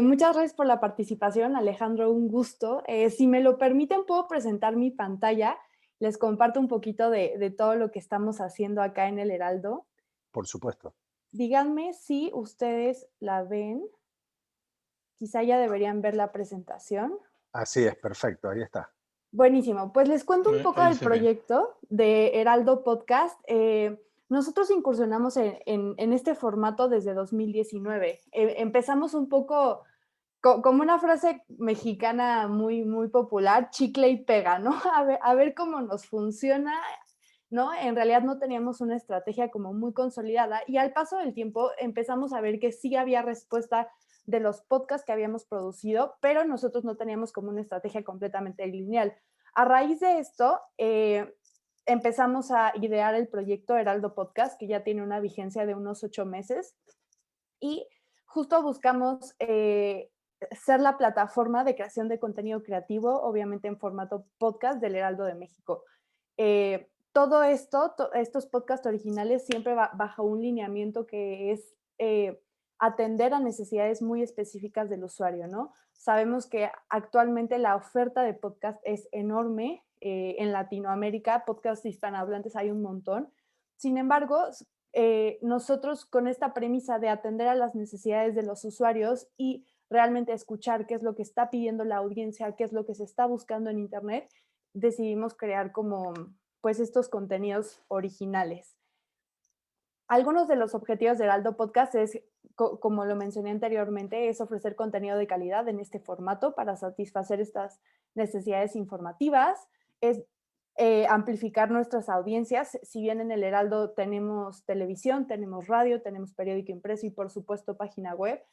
Muchas gracias por la participación, Alejandro, un gusto. Si me lo permiten, puedo presentar mi pantalla. Les comparto un poquito de todo lo que estamos haciendo acá en el Heraldo. Por supuesto. Díganme si ustedes la ven. Quizá ya deberían ver la presentación. Así es, perfecto, ahí está. Buenísimo. Pues les cuento un poco Ahí del se ve. proyecto de Heraldo Podcast. Nosotros incursionamos en este formato desde 2019. Empezamos un poco como una frase mexicana muy popular, chicle y pega, ¿no? A ver cómo nos funciona, ¿no? En realidad no teníamos una estrategia como muy consolidada y al paso del tiempo empezamos a ver que sí había respuesta de los podcasts que habíamos producido, pero nosotros no teníamos como una estrategia completamente lineal. A raíz de esto, empezamos a idear el proyecto Heraldo Podcast, que ya tiene una vigencia de unos 8 meses, y justo buscamos ser la plataforma de creación de contenido creativo, obviamente en formato podcast del Heraldo de México. Todo esto, estos podcasts originales siempre bajo un lineamiento que es atender a necesidades muy específicas del usuario, ¿no? Sabemos que actualmente la oferta de podcast es enorme. En Latinoamérica, podcasts hispanohablantes hay un montón. Sin embargo, nosotros con esta premisa de atender a las necesidades de los usuarios y realmente escuchar qué es lo que está pidiendo la audiencia, qué es lo que se está buscando en Internet, decidimos crear como pues estos contenidos originales. Algunos de los objetivos de Heraldo Podcast es, como lo mencioné anteriormente, es ofrecer contenido de calidad en este formato para satisfacer estas necesidades informativas, es amplificar nuestras audiencias. Si bien en el Heraldo tenemos televisión, tenemos radio, tenemos periódico impreso y por supuesto página web,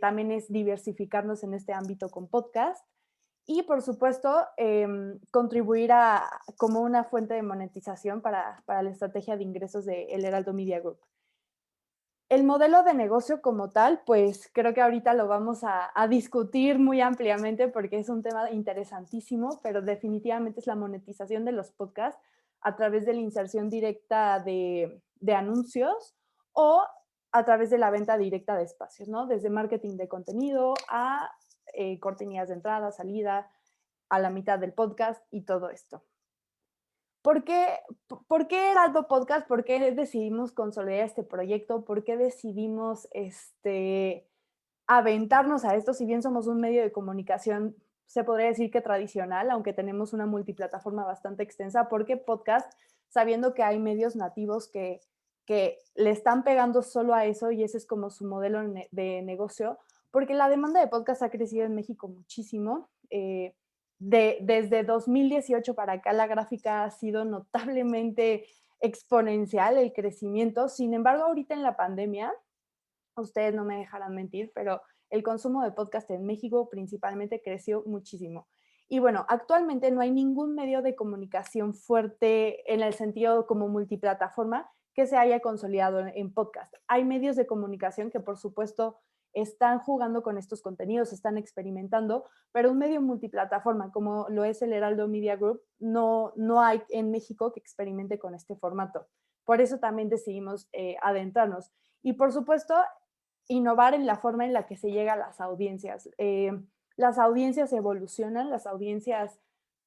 también es diversificarnos en este ámbito con podcast y por supuesto contribuir como una fuente de monetización para la estrategia de ingresos de El Heraldo Media Group. El modelo de negocio como tal, pues creo que ahorita lo vamos a discutir muy ampliamente porque es un tema interesantísimo, pero definitivamente es la monetización de los podcasts a través de la inserción directa de anuncios o a través de la venta directa de espacios, ¿no? Desde marketing de contenido a cortinillas de entrada, salida, a la mitad del podcast y todo esto. ¿Por qué, ¿Por qué Heraldo Podcast? ¿Por qué decidimos consolidar este proyecto? ¿Por qué decidimos aventarnos a esto? Si bien somos un medio de comunicación, se podría decir que tradicional, aunque tenemos una multiplataforma bastante extensa. ¿Por qué podcast? Sabiendo que hay medios nativos que le están pegando solo a eso y ese es como su modelo de negocio, porque la demanda de podcast ha crecido en México muchísimo. Desde 2018 para acá la gráfica ha sido notablemente exponencial el crecimiento. Sin embargo, ahorita en la pandemia, ustedes no me dejarán mentir, pero el consumo de podcast en México principalmente creció muchísimo. Y bueno, actualmente no hay ningún medio de comunicación fuerte en el sentido como multiplataforma que se haya consolidado en podcast. Hay medios de comunicación que por supuesto están jugando con estos contenidos, están experimentando, pero un medio multiplataforma como lo es el Heraldo Media Group, no hay en México que experimente con este formato. Por eso también decidimos adentrarnos. Y por supuesto, innovar en la forma en la que se llega a las audiencias. Las audiencias evolucionan, las audiencias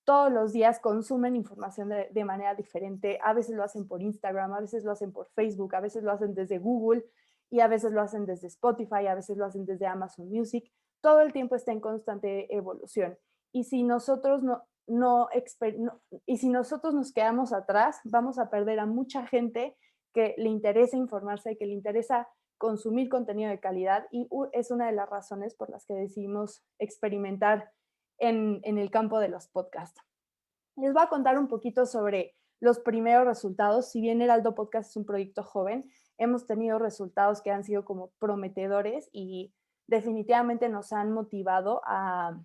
todos los días consumen información de manera diferente. A veces lo hacen por Instagram, a veces lo hacen por Facebook, a veces lo hacen desde Google y a veces lo hacen desde Spotify, a veces lo hacen desde Amazon Music. Todo el tiempo está en constante evolución. Y si nosotros y si nosotros nos quedamos atrás, vamos a perder a mucha gente que le interesa informarse, que le interesa consumir contenido de calidad y es una de las razones por las que decidimos experimentar en el campo de los podcasts. Les voy a contar un poquito sobre los primeros resultados. Si bien Heraldo Podcast es un proyecto joven, hemos tenido resultados que han sido como prometedores y definitivamente nos han motivado a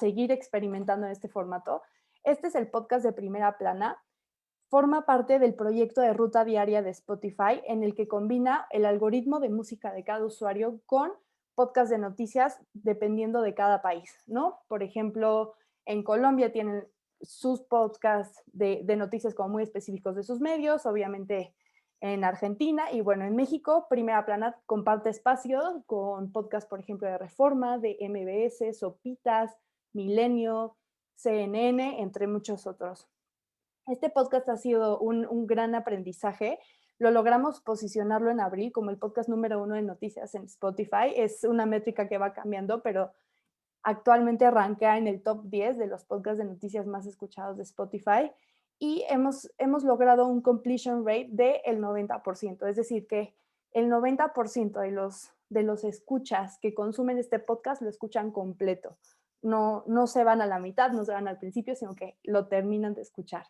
seguir experimentando en este formato. Este es el podcast de Primera Plana. Forma parte del proyecto de ruta diaria de Spotify, en el que combina el algoritmo de música de cada usuario con podcast de noticias dependiendo de cada país, ¿no? Por ejemplo, en Colombia tienen sus podcasts de noticias como muy específicos de sus medios, obviamente en Argentina y bueno, en México, Primera Plana comparte espacio con podcasts, por ejemplo, de Reforma, de MBS, Sopitas, Milenio, CNN, entre muchos otros. Este podcast ha sido un gran aprendizaje. Lo logramos posicionarlo en abril como el podcast número 1 de noticias en Spotify. Es una métrica que va cambiando, pero actualmente arranca en el top 10 de los podcasts de noticias más escuchados de Spotify y hemos logrado un completion rate del 90%, es decir, que el 90% de los escuchas que consumen este podcast lo escuchan completo. No se van a la mitad, no se van al principio, sino que lo terminan de escuchar.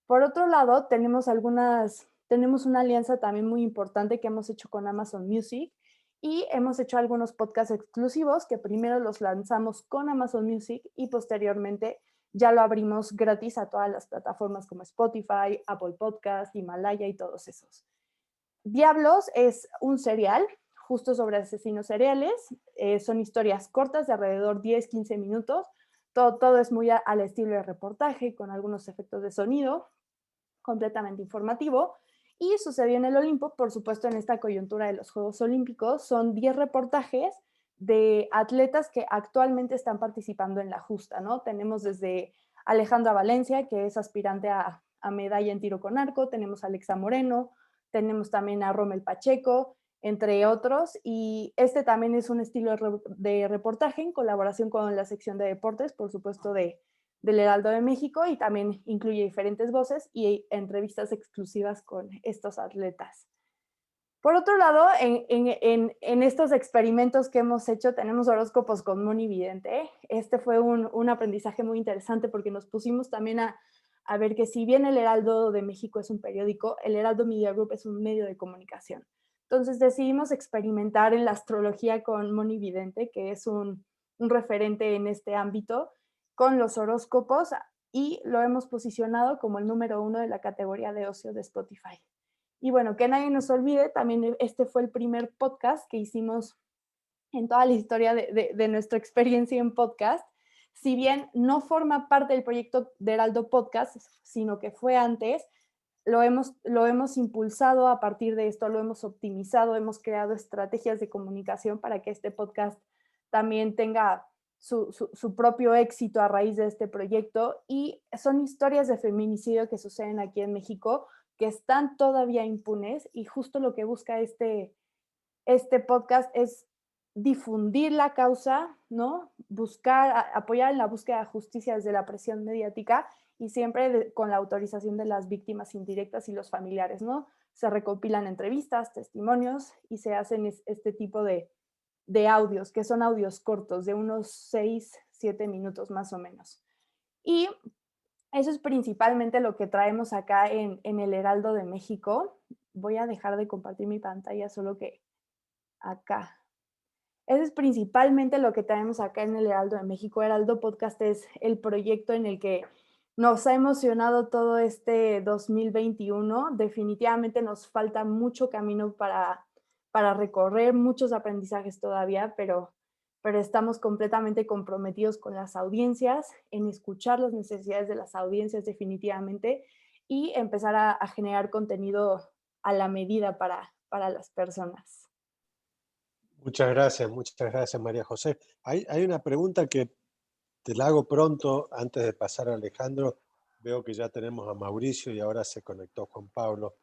Por otro lado, tenemos una alianza también muy importante que hemos hecho con Amazon Music y hemos hecho algunos podcasts exclusivos que primero los lanzamos con Amazon Music y posteriormente ya lo abrimos gratis a todas las plataformas como Spotify, Apple Podcast, Himalaya y todos esos. Diablos es un serial justo sobre asesinos seriales. Son historias cortas de alrededor 10-15 minutos. Todo es muy al estilo de reportaje con algunos efectos de sonido, completamente informativo. Y sucedió en el Olimpo, por supuesto, en esta coyuntura de los Juegos Olímpicos. Son 10 reportajes de atletas que actualmente están participando en la justa, ¿no? Tenemos desde Alejandra Valencia, que es aspirante a medalla en tiro con arco, tenemos a Alexa Moreno, tenemos también a Rommel Pacheco, entre otros, y este también es un estilo de reportaje en colaboración con la sección de deportes, por supuesto, del Heraldo de México, y también incluye diferentes voces y entrevistas exclusivas con estos atletas. Por otro lado, en estos experimentos que hemos hecho, tenemos horóscopos con Moni Vidente. Este fue un aprendizaje muy interesante porque nos pusimos también a ver que si bien el Heraldo de México es un periódico, el Heraldo Media Group es un medio de comunicación. Entonces decidimos experimentar en la astrología con Moni Vidente, que es un referente en este ámbito, con los horóscopos y lo hemos posicionado como el número 1 de la categoría de ocio de Spotify. Y bueno, que nadie nos olvide, también este fue el primer podcast que hicimos en toda la historia de nuestra experiencia en podcast. Si bien no forma parte del proyecto de Heraldo Podcast, sino que fue antes, lo hemos impulsado a partir de esto, lo hemos optimizado, hemos creado estrategias de comunicación para que este podcast también tenga su propio éxito a raíz de este proyecto. Y son historias de feminicidio que suceden aquí en México, que están todavía impunes, y justo lo que busca este podcast es difundir la causa, ¿no? Apoyar en la búsqueda de justicia desde la presión mediática y siempre con la autorización de las víctimas indirectas y los familiares, ¿no? Se recopilan entrevistas, testimonios y se hacen este tipo de audios, que son audios cortos, de unos 6-7 minutos más o menos. Y eso es principalmente lo que traemos acá en el Heraldo de México. Voy a dejar de compartir mi pantalla, solo que acá. Eso es principalmente lo que traemos acá en el Heraldo de México. Heraldo Podcast es el proyecto en el que nos ha emocionado todo este 2021. Definitivamente nos falta mucho camino para recorrer, muchos aprendizajes todavía, pero estamos completamente comprometidos con las audiencias, en escuchar las necesidades de las audiencias definitivamente y empezar a generar contenido a la medida para las personas. Muchas gracias María José. Hay una pregunta que te la hago pronto antes de pasar a Alejandro. Veo que ya tenemos a Mauricio y ahora se conectó Juan Pablo.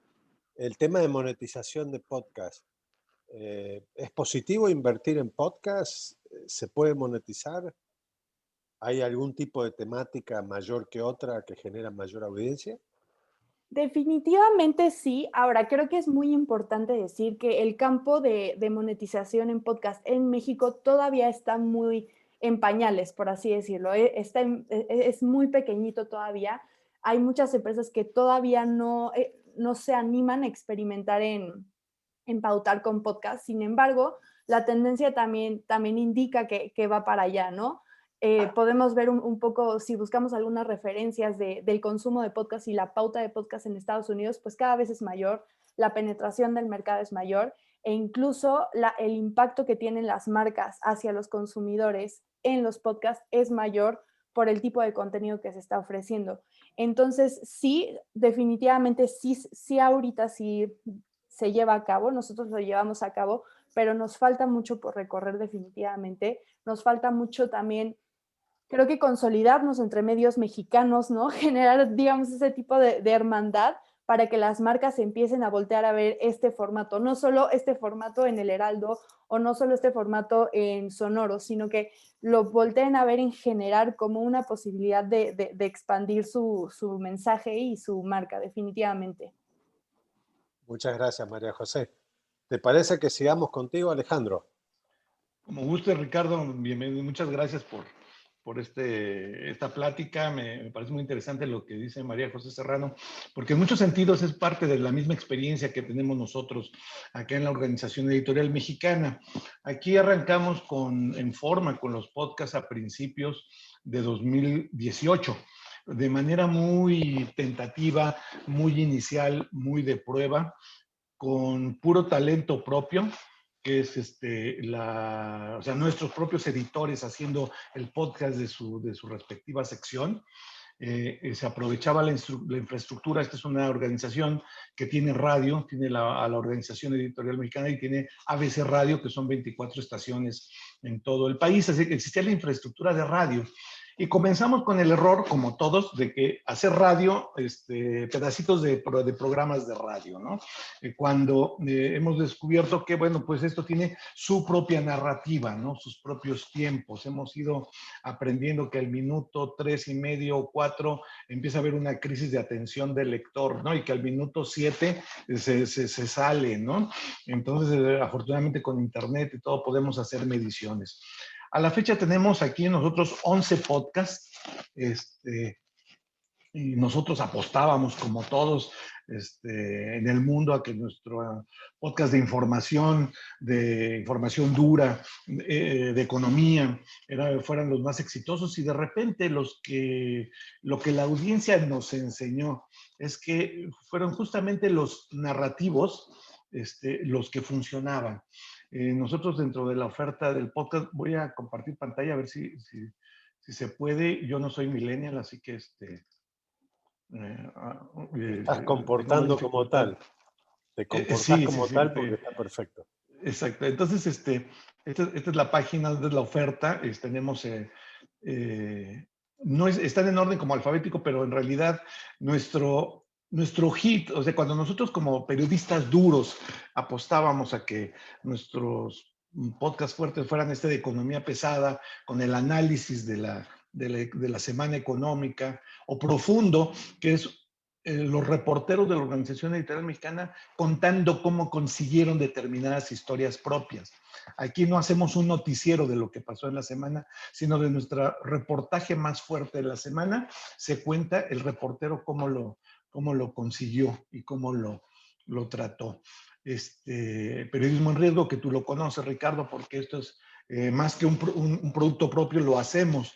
El tema de monetización de podcast. ¿Es positivo invertir en podcast? ¿Se puede monetizar? ¿Hay algún tipo de temática mayor que otra que genera mayor audiencia? Definitivamente sí. Ahora, creo que es muy importante decir que el campo de monetización en podcast en México todavía está muy en pañales, por así decirlo. Es muy pequeñito todavía. Hay muchas empresas que todavía no se animan a experimentar en pautar con podcast. Sin embargo, la tendencia también indica que va para allá, ¿no? Podemos ver un poco, si buscamos algunas referencias del consumo de podcast y la pauta de podcast en Estados Unidos, pues cada vez es mayor, la penetración del mercado es mayor e incluso el impacto que tienen las marcas hacia los consumidores en los podcasts es mayor por el tipo de contenido que se está ofreciendo. Entonces, sí, definitivamente sí ahorita sí se lleva a cabo, nosotros lo llevamos a cabo, pero nos falta mucho por recorrer definitivamente. Nos falta mucho también, creo que consolidarnos entre medios mexicanos, ¿no? Generar, digamos, ese tipo de hermandad para que las marcas empiecen a voltear a ver este formato, no solo este formato en el Heraldo o no solo este formato en Sonoro, sino que lo volteen a ver en general como una posibilidad de expandir su mensaje y su marca, definitivamente. Muchas gracias, María José. ¿Te parece que sigamos contigo, Alejandro? Como guste, Ricardo, bienvenido. Muchas gracias por esta plática. Me parece muy interesante lo que dice María José Serrano, porque en muchos sentidos es parte de la misma experiencia que tenemos nosotros acá en la Organización Editorial Mexicana. Aquí arrancamos en forma con los podcasts a principios de 2018, de manera muy tentativa, muy inicial, muy de prueba, con puro talento propio, que es o sea, nuestros propios editores haciendo el podcast de su respectiva sección. Se aprovechaba la infraestructura. Esta es una organización que tiene radio, tiene a la Organización Editorial Mexicana y tiene ABC Radio, que son 24 estaciones en todo el país. Así que existía la infraestructura de radio. Y comenzamos con el error, como todos, de que hacer radio, pedacitos de programas de radio, ¿no? Cuando hemos descubierto que, bueno, pues esto tiene su propia narrativa, ¿no? Sus propios tiempos. Hemos ido aprendiendo que al minuto 3.5 o 4 empieza a haber una crisis de atención del lector, ¿no? Y que al minuto 7 se sale, ¿no? Entonces, afortunadamente con internet y todo podemos hacer mediciones. A la fecha tenemos aquí nosotros 11 podcasts, y nosotros apostábamos como todos en el mundo a que nuestro podcast de información dura, de economía, fueran los más exitosos, y de repente lo que la audiencia nos enseñó es que fueron justamente los narrativos los que funcionaban. Nosotros dentro de la oferta del podcast, voy a compartir pantalla a ver si se puede. Yo no soy millennial, así que Te estás tengo comportando como dificultad. tal. Te comportás Sí, sí, como sí. tal porque está perfecto. Exacto. Entonces, esta es la página, esta es la oferta. Tenemos, no están en orden como alfabético, pero en realidad nuestro hit, o sea, cuando nosotros como periodistas duros apostábamos a que nuestros podcast fuertes fueran de economía pesada, con el análisis de la semana económica, o profundo, que es los reporteros de la Organización Editorial Mexicana contando cómo consiguieron determinadas historias propias. Aquí no hacemos un noticiero de lo que pasó en la semana, sino de nuestro reportaje más fuerte de la semana. Se cuenta el reportero cómo lo consiguió y cómo lo trató. Periodismo en riesgo, que tú lo conoces, Ricardo, porque esto es más que un producto propio, lo hacemos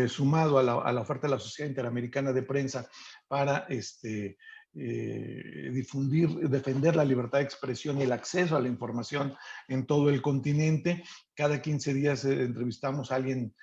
sumado a la oferta de la Sociedad Interamericana de Prensa para difundir, defender la libertad de expresión y el acceso a la información en todo el continente. Cada 15 días entrevistamos a alguien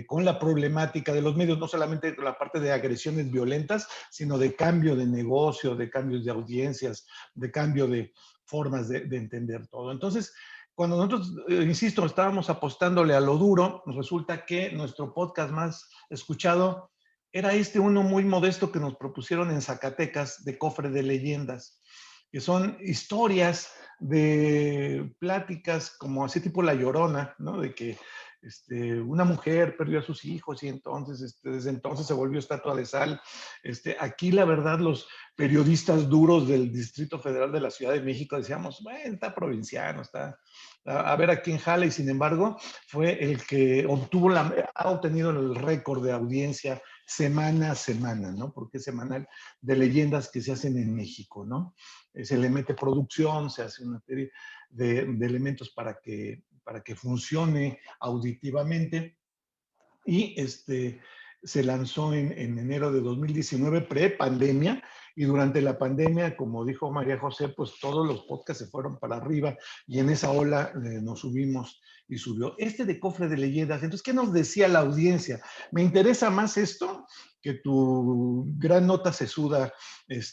con la problemática de los medios, no solamente la parte de agresiones violentas, sino de cambio de negocio, de cambios de audiencias, de cambio de formas de entender todo. Entonces, cuando nosotros, insisto, estábamos apostándole a lo duro, resulta que nuestro podcast más escuchado era uno muy modesto que nos propusieron en Zacatecas, de Cofre de Leyendas, que son historias de pláticas como así tipo La Llorona, ¿no? De que una mujer perdió a sus hijos y entonces, desde entonces se volvió estatua de sal. Aquí, la verdad, los periodistas duros del Distrito Federal de la Ciudad de México decíamos, bueno, está provinciano, está a ver a quién jala, y sin embargo fue el que ha obtenido el récord de audiencia semana a semana, ¿no? Porque es semanal, de leyendas que se hacen en México, ¿no? Se le mete producción, se hace una serie de elementos para que funcione auditivamente, y se lanzó en enero de 2019, pre-pandemia, Y durante la pandemia, como dijo María José, pues todos los podcasts se fueron para arriba y en esa ola nos subimos y subió. De Cofre de Leyendas, entonces, ¿qué nos decía la audiencia? Me interesa más esto que tu gran nota sesuda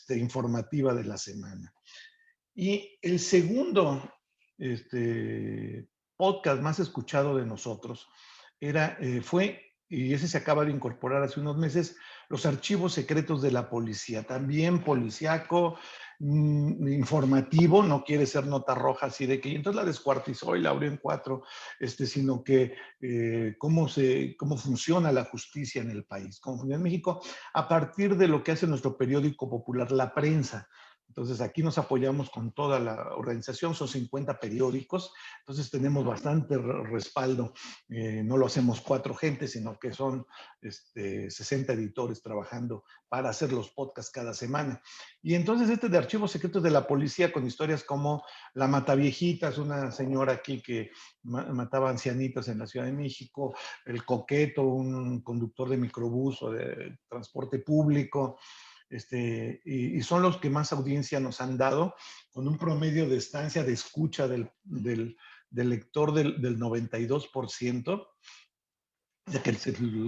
informativa de la semana. Y el segundo podcast más escuchado de nosotros fue, y ese se acaba de incorporar hace unos meses, los archivos secretos de la policía. También policíaco, informativo, no quiere ser nota roja así de que entonces la descuartizó y la abrió en 4, sino que cómo funciona la justicia en el país, cómo funciona en México, a partir de lo que hace nuestro periódico popular, La Prensa. Entonces, aquí nos apoyamos con toda la organización, son 50 periódicos, entonces tenemos bastante respaldo. No lo hacemos 4 gentes, sino que son 60 editores trabajando para hacer los podcasts cada semana. Y entonces de Archivos Secretos de la Policía, con historias como La Mataviejitas, una señora aquí que mataba ancianitos en la Ciudad de México, El Coqueto, un conductor de microbús o de transporte público, y son los que más audiencia nos han dado, con un promedio de estancia de escucha del lector del 92%, ya que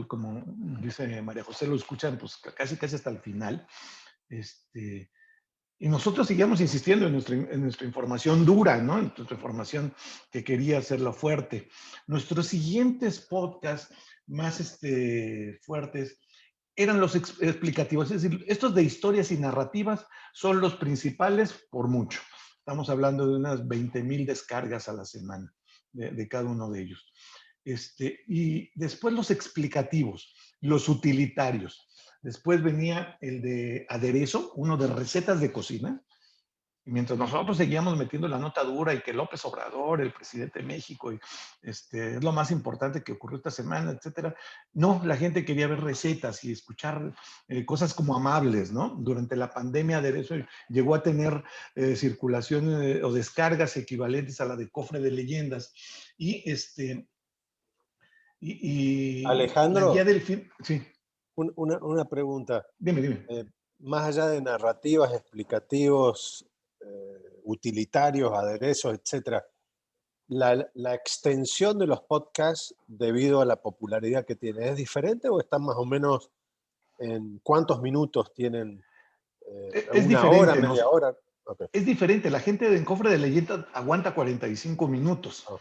como dice María José, lo escuchan pues casi hasta el final. Y nosotros seguíamos insistiendo en nuestra información dura, ¿no? En nuestra información que quería hacerla fuerte. Nuestros siguientes podcasts más fuertes eran los explicativos, es decir, estos de historias y narrativas son los principales por mucho. Estamos hablando de unas 20,000 descargas a la semana de cada uno de ellos. Y después los explicativos, los utilitarios. Después venía el de aderezo, uno de recetas de cocina. Y mientras nosotros seguíamos metiendo la nota dura y que López Obrador, el presidente de México, y es lo más importante que ocurrió esta semana, etcétera. No, la gente quería ver recetas y escuchar cosas como amables, ¿no? Durante la pandemia, Aderezo llegó a tener circulación o descargas equivalentes a la de Cofre de Leyendas. Y la Alejandro, guía del fin, sí. una pregunta. Dime. Más allá de narrativas, explicativos, utilitarios, aderezos, etcétera, ¿la extensión de los podcasts debido a la popularidad que tiene es diferente o están más o menos en cuántos minutos tienen? Es ¿Una hora, diferente, media hora? Okay. es diferente. La gente de Cofre de Leyendas aguanta 45 minutos. Oh.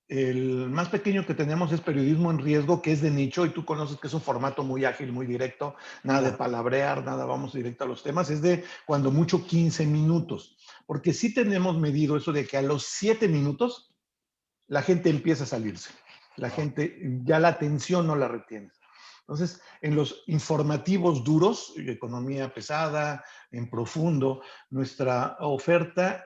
El más pequeño que tenemos es Periodismo en Riesgo, que es de nicho, y tú conoces que es un formato muy ágil, muy directo, nada de palabrear, nada, vamos directo a los temas, es de cuando mucho 15 minutos, porque sí tenemos medido eso de que a los 7 minutos la gente empieza a salirse, la gente ya la atención no la retiene. Entonces, en los informativos duros, economía pesada, en profundo, nuestra oferta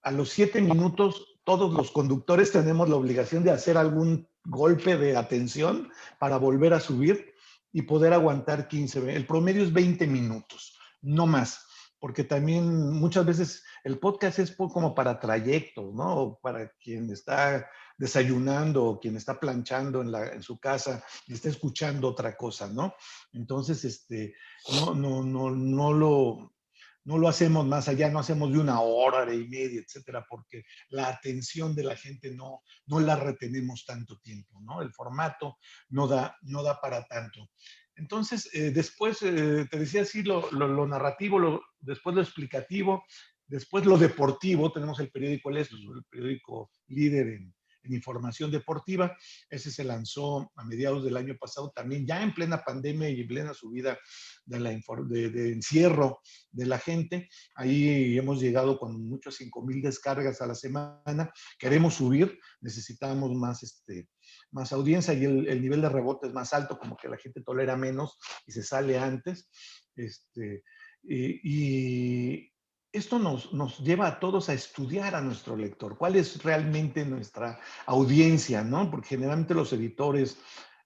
a los 7 minutos, todos los conductores tenemos la obligación de hacer algún golpe de atención para volver a subir y poder aguantar 15. El promedio es 20 minutos, no más, porque también muchas veces el podcast es como para trayectos, ¿no? O para quien está desayunando o quien está planchando en su casa y está escuchando otra cosa, ¿no? Entonces, no lo hacemos más allá, no hacemos de 1 hora y media, etcétera, porque la atención de la gente no la retenemos tanto tiempo, ¿no? El formato no da para tanto. Entonces, después, te decía así, lo narrativo, después lo explicativo, después lo deportivo, tenemos el periódico El periódico líder en información deportiva. Ese se lanzó a mediados del año pasado, también ya en plena pandemia y en plena subida de encierro de la gente. Ahí hemos llegado con muchos 5,000 descargas a la semana. Queremos subir, necesitamos más audiencia y el nivel de rebote es más alto, como que la gente tolera menos y se sale antes. Y esto nos lleva a todos a estudiar a nuestro lector, cuál es realmente nuestra audiencia, ¿no? Porque generalmente los editores,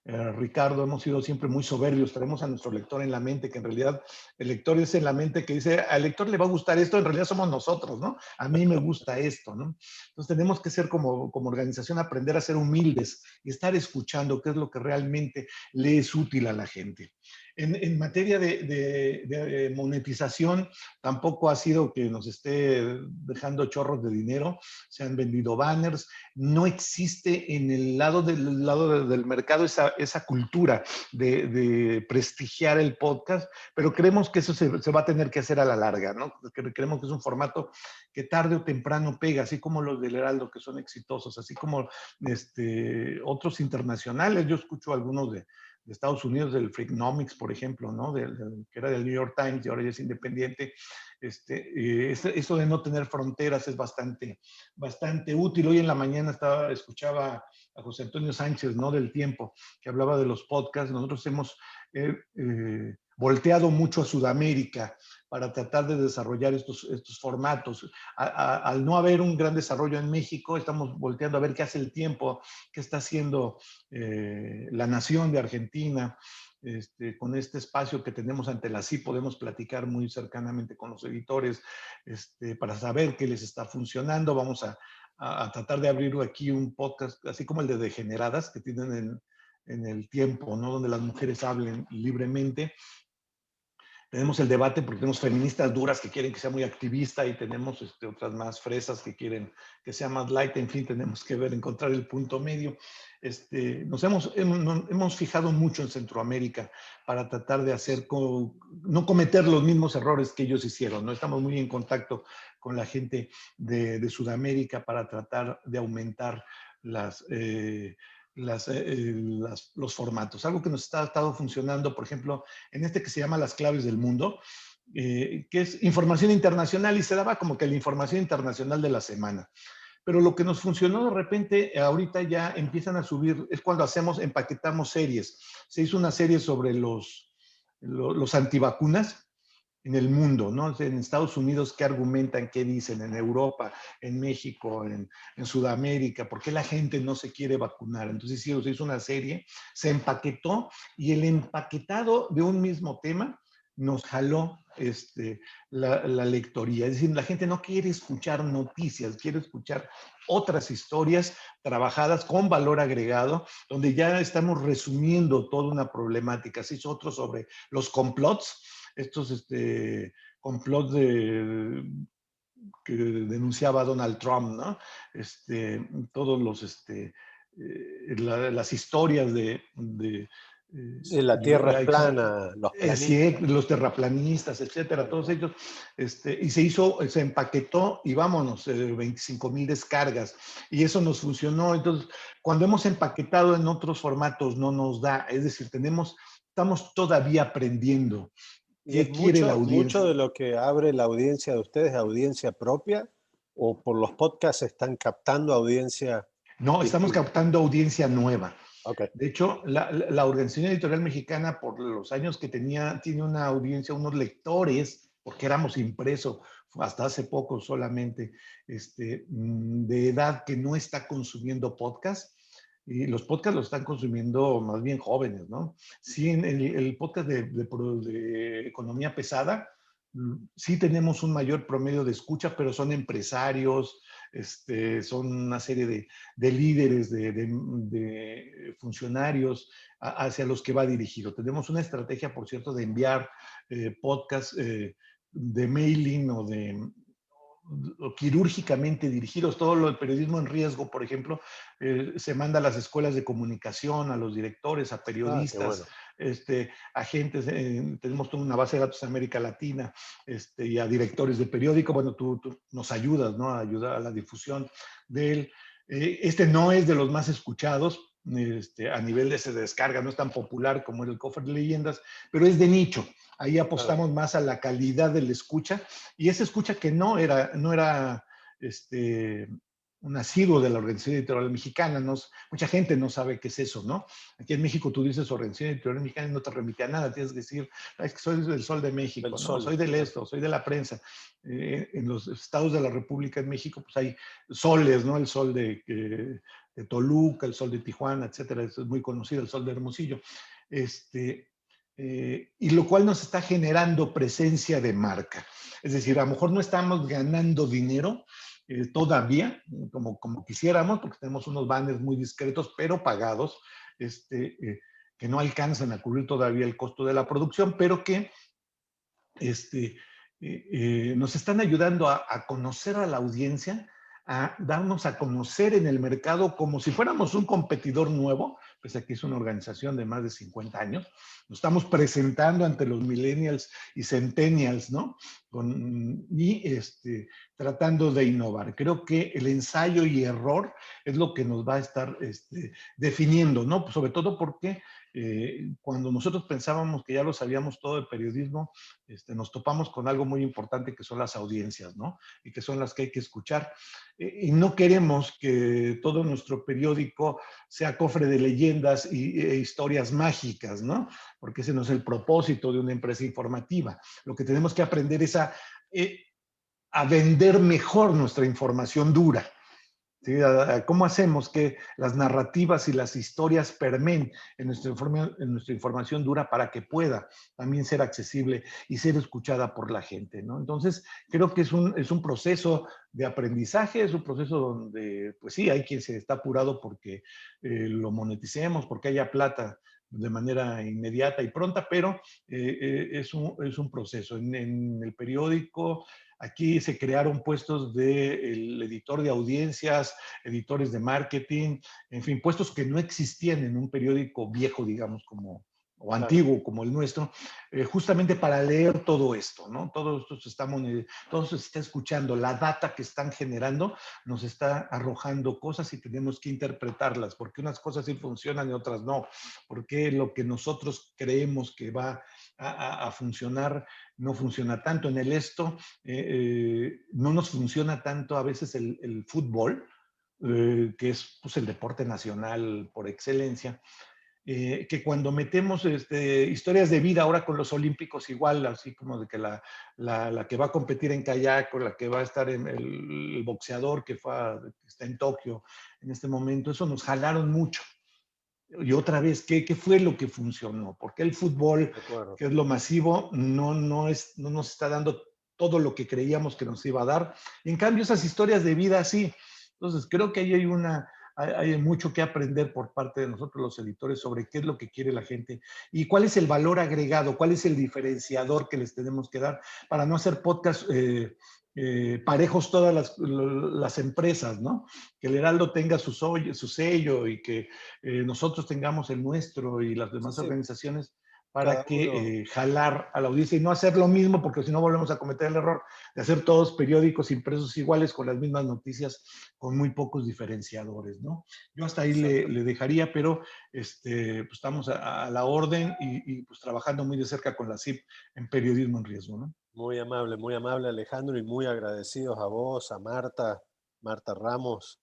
Ricardo, hemos sido siempre muy soberbios, traemos a nuestro lector en la mente, que en realidad el lector es en la mente que dice, al lector le va a gustar esto, en realidad somos nosotros, ¿no? A mí me gusta esto, ¿no? Entonces tenemos que ser como organización, aprender a ser humildes y estar escuchando qué es lo que realmente le es útil a la gente. En materia de monetización, tampoco ha sido que nos esté dejando chorros de dinero. Se han vendido banners. No existe en el lado del mercado esa cultura de prestigiar el podcast, pero creemos que eso se va a tener que hacer a la larga, ¿no? Creemos que es un formato que tarde o temprano pega, así como los del Heraldo, que son exitosos, así como otros internacionales. Yo escucho algunos de Estados Unidos, del Freakonomics, por ejemplo, ¿no? Que era del New York Times y ahora ya es independiente. Eso de no tener fronteras es bastante útil. Hoy en la mañana escuchaba a José Antonio Sánchez, ¿no? Del Tiempo, que hablaba de los podcasts. Nosotros hemos volteado mucho a Sudamérica para tratar de desarrollar estos formatos. Al no haber un gran desarrollo en México, estamos volteando a ver qué hace El Tiempo, qué está haciendo La Nación de Argentina. Con este espacio que tenemos ante la CIP podemos platicar muy cercanamente con los editores para saber qué les está funcionando. Vamos a tratar de abrir aquí un podcast, así como el de Degeneradas, que tienen en El Tiempo, ¿no? Donde las mujeres hablen libremente. Tenemos el debate porque tenemos feministas duras que quieren que sea muy activista y tenemos otras más fresas que quieren que sea más light. En fin, tenemos que encontrar el punto medio. Nos hemos fijado mucho en Centroamérica para tratar de no cometer los mismos errores que ellos hicieron, ¿no? Estamos muy en contacto con la gente de Sudamérica para tratar de aumentar los formatos. Algo que nos ha estado funcionando, por ejemplo, en que se llama Las Claves del Mundo, que es información internacional y se daba como que la información internacional de la semana. Pero lo que nos funcionó de repente, ahorita ya empiezan a subir, es cuando empaquetamos series. Se hizo una serie sobre los antivacunas en el mundo, ¿no? En Estados Unidos, ¿qué argumentan, qué dicen? En Europa, en México, en Sudamérica, ¿por qué la gente no se quiere vacunar? Entonces sí, se hizo una serie, se empaquetó y el empaquetado de un mismo tema nos jaló la lectoría. Es decir, la gente no quiere escuchar noticias, quiere escuchar otras historias trabajadas con valor agregado, donde ya estamos resumiendo toda una problemática. Se hizo otro sobre los complots, estos complots que denunciaba Donald Trump, ¿no? Todos las historias Sí, la Tierra es plana, los planistas. Los terraplanistas, etcétera, todos ellos, y se empaquetó y vámonos, 25,000 descargas, y eso nos funcionó. Entonces, cuando hemos empaquetado en otros formatos no nos da, es decir, estamos todavía aprendiendo. ¿Y es mucho de lo que abre la audiencia de ustedes, audiencia propia, o por los podcasts están captando audiencia? No, estamos captando audiencia nueva. Okay. De hecho, la Organización Editorial Mexicana, por los años que tiene una audiencia, unos lectores, porque éramos impreso hasta hace poco solamente, de edad que no está consumiendo podcast. Y los podcasts los están consumiendo más bien jóvenes, ¿no? Sí, en el podcast de economía pesada, sí tenemos un mayor promedio de escucha, pero son empresarios, son una serie de líderes, de funcionarios hacia los que va dirigido. Tenemos una estrategia, por cierto, de enviar podcasts de mailing o quirúrgicamente dirigidos. Todo lo del periodismo en riesgo, por ejemplo, se manda a las escuelas de comunicación, a los directores, a periodistas, agentes. Tenemos toda una base de datos en América Latina, y a directores de periódico. Bueno, tú nos ayudas, ¿no? A ayudar a la difusión de él. No es de los más escuchados. A nivel de descarga no es tan popular como el Cofre de Leyendas, pero es de nicho. Ahí apostamos más a la calidad de la escucha, y esa escucha que no era un asiduo de la Organización Editorial Mexicana. Mucha gente no sabe qué es eso, ¿no? Aquí en México tú dices Organización Editorial Mexicana y no te remite a nada. Tienes que decir, es que soy del Sol de México, ¿no? Soy del esto, soy de la prensa. En los estados de la República en México, pues hay soles, ¿no? El sol de Toluca, el sol de Tijuana, etcétera. Es muy conocido, el sol de Hermosillo. Y lo cual nos está generando presencia de marca. Es decir, a lo mejor no estamos ganando dinero todavía, como quisiéramos, porque tenemos unos banners muy discretos, pero pagados, que que no alcanzan a cubrir todavía el costo de la producción, pero que nos están ayudando a conocer a la audiencia, a darnos a conocer en el mercado como si fuéramos un competidor nuevo, pese a que es una organización de más de 50 años. Nos estamos presentando ante los millennials y centennials, ¿no? Tratando de innovar. Creo que el ensayo y error es lo que nos va a estar definiendo, ¿no? Sobre todo porque cuando nosotros pensábamos que ya lo sabíamos todo de periodismo, nos topamos con algo muy importante que son las audiencias, ¿no? Y que son las que hay que escuchar. Y no queremos que todo nuestro periódico sea cofre de leyendas e historias mágicas, ¿no? Porque ese no es el propósito de una empresa informativa. Lo que tenemos que aprender es a vender mejor nuestra información dura. ¿Sí? ¿Cómo hacemos que las narrativas y las historias permeen en nuestra información dura para que pueda también ser accesible y ser escuchada por la gente, ¿no? Entonces, creo que es un proceso de aprendizaje, es un proceso donde, pues sí, hay quien se está apurado porque lo moneticemos, porque haya plata de manera inmediata y pronta, pero es un proceso. En el periódico, aquí se crearon puestos del editor de audiencias, editores de marketing, en fin, puestos que no existían en un periódico viejo, digamos, o antiguo como el nuestro, justamente para leer todo esto, ¿no? Todo esto todo se está escuchando, la data que están generando nos está arrojando cosas y tenemos que interpretarlas, porque unas cosas sí funcionan y otras no, porque lo que nosotros creemos que va a funcionar no funciona tanto. En no nos funciona tanto a veces el fútbol, que es pues, el deporte nacional por excelencia, que cuando metemos historias de vida ahora con los olímpicos igual, así como de que la que va a competir en kayak o la que va a estar en el boxeador que está en Tokio en este momento, eso nos jalaron mucho. Y otra vez, ¿qué fue lo que funcionó? Porque el fútbol, que es lo masivo, no nos está dando todo lo que creíamos que nos iba a dar. Y en cambio, esas historias de vida, sí. Entonces, creo que ahí hay mucho que aprender por parte de nosotros los editores sobre qué es lo que quiere la gente y cuál es el valor agregado, cuál es el diferenciador que les tenemos que dar para no hacer podcasts parejos todas las empresas, ¿no? Que el Heraldo tenga su sello y que nosotros tengamos el nuestro y las demás organizaciones para que jalar a la audiencia y no hacer lo mismo, porque si no volvemos a cometer el error de hacer todos periódicos impresos iguales con las mismas noticias, con muy pocos diferenciadores, ¿no? Yo hasta ahí le dejaría, pero pues estamos a la orden y pues trabajando muy de cerca con la CIP en periodismo en riesgo, ¿no? Muy amable Alejandro, y muy agradecidos a vos, a Marta Ramos,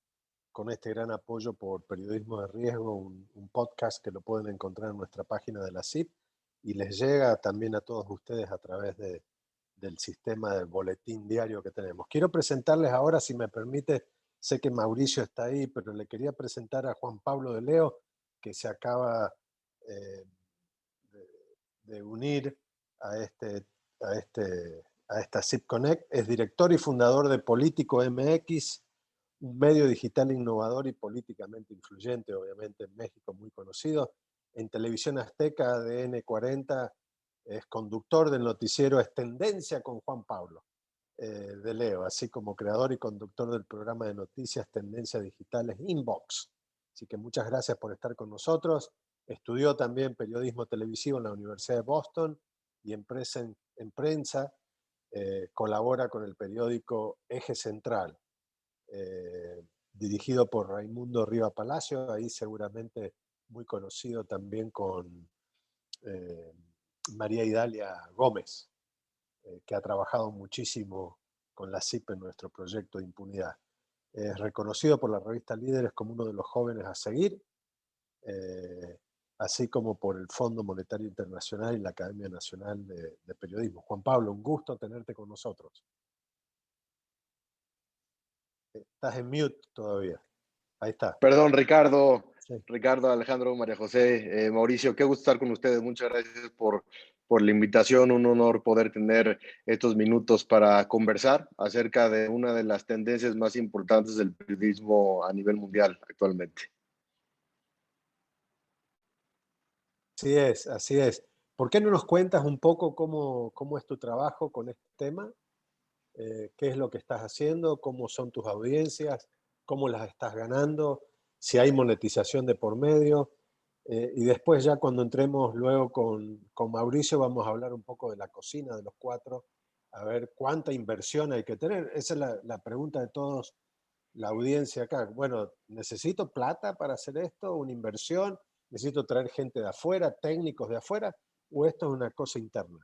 con este gran apoyo por Periodismo de Riesgo, un podcast que lo pueden encontrar en nuestra página de la CIP y les llega también a todos ustedes a través del sistema del boletín diario que tenemos. Quiero presentarles ahora, si me permite, sé que Mauricio está ahí, pero le quería presentar a Juan Pablo de Leo, que se acaba de unir a esta CIP Connect. Es director y fundador de Político MX, un medio digital innovador y políticamente influyente, obviamente en México muy conocido. En Televisión Azteca, ADN 40, es conductor del noticiero Es Tendencia con Juan Pablo de Leo, así como creador y conductor del programa de noticias Tendencias Digitales Inbox. Así que muchas gracias por estar con nosotros. Estudió también periodismo televisivo en la Universidad de Boston y en prensa colabora con el periódico Eje Central, dirigido por Raimundo Riva Palacio, ahí seguramente muy conocido también con María Idalia Gómez, que ha trabajado muchísimo con la CIP en nuestro proyecto de impunidad. Es reconocido por la revista Líderes como uno de los jóvenes a seguir, así como por el Fondo Monetario Internacional y la Academia Nacional de Periodismo. Juan Pablo, un gusto tenerte con nosotros. Estás en mute todavía. Ahí está. Perdón, Ricardo. Sí. Ricardo, Alejandro, María José, Mauricio, qué gusto estar con ustedes. Muchas gracias por la invitación. Un honor poder tener estos minutos para conversar acerca de una de las tendencias más importantes del periodismo a nivel mundial actualmente. Así es, así es. ¿Por qué no nos cuentas un poco cómo es tu trabajo con este tema? ¿Qué es lo que estás haciendo? ¿Cómo son tus audiencias? ¿Cómo las estás ganando? Si hay monetización de por medio. Y después ya cuando entremos luego con Mauricio vamos a hablar un poco de la cocina de los cuatro, a ver cuánta inversión hay que tener. Esa es la pregunta de todos, la audiencia acá. Bueno, ¿necesito plata para hacer esto? ¿Una inversión? ¿Necesito traer gente de afuera, técnicos de afuera? ¿O esto es una cosa interna?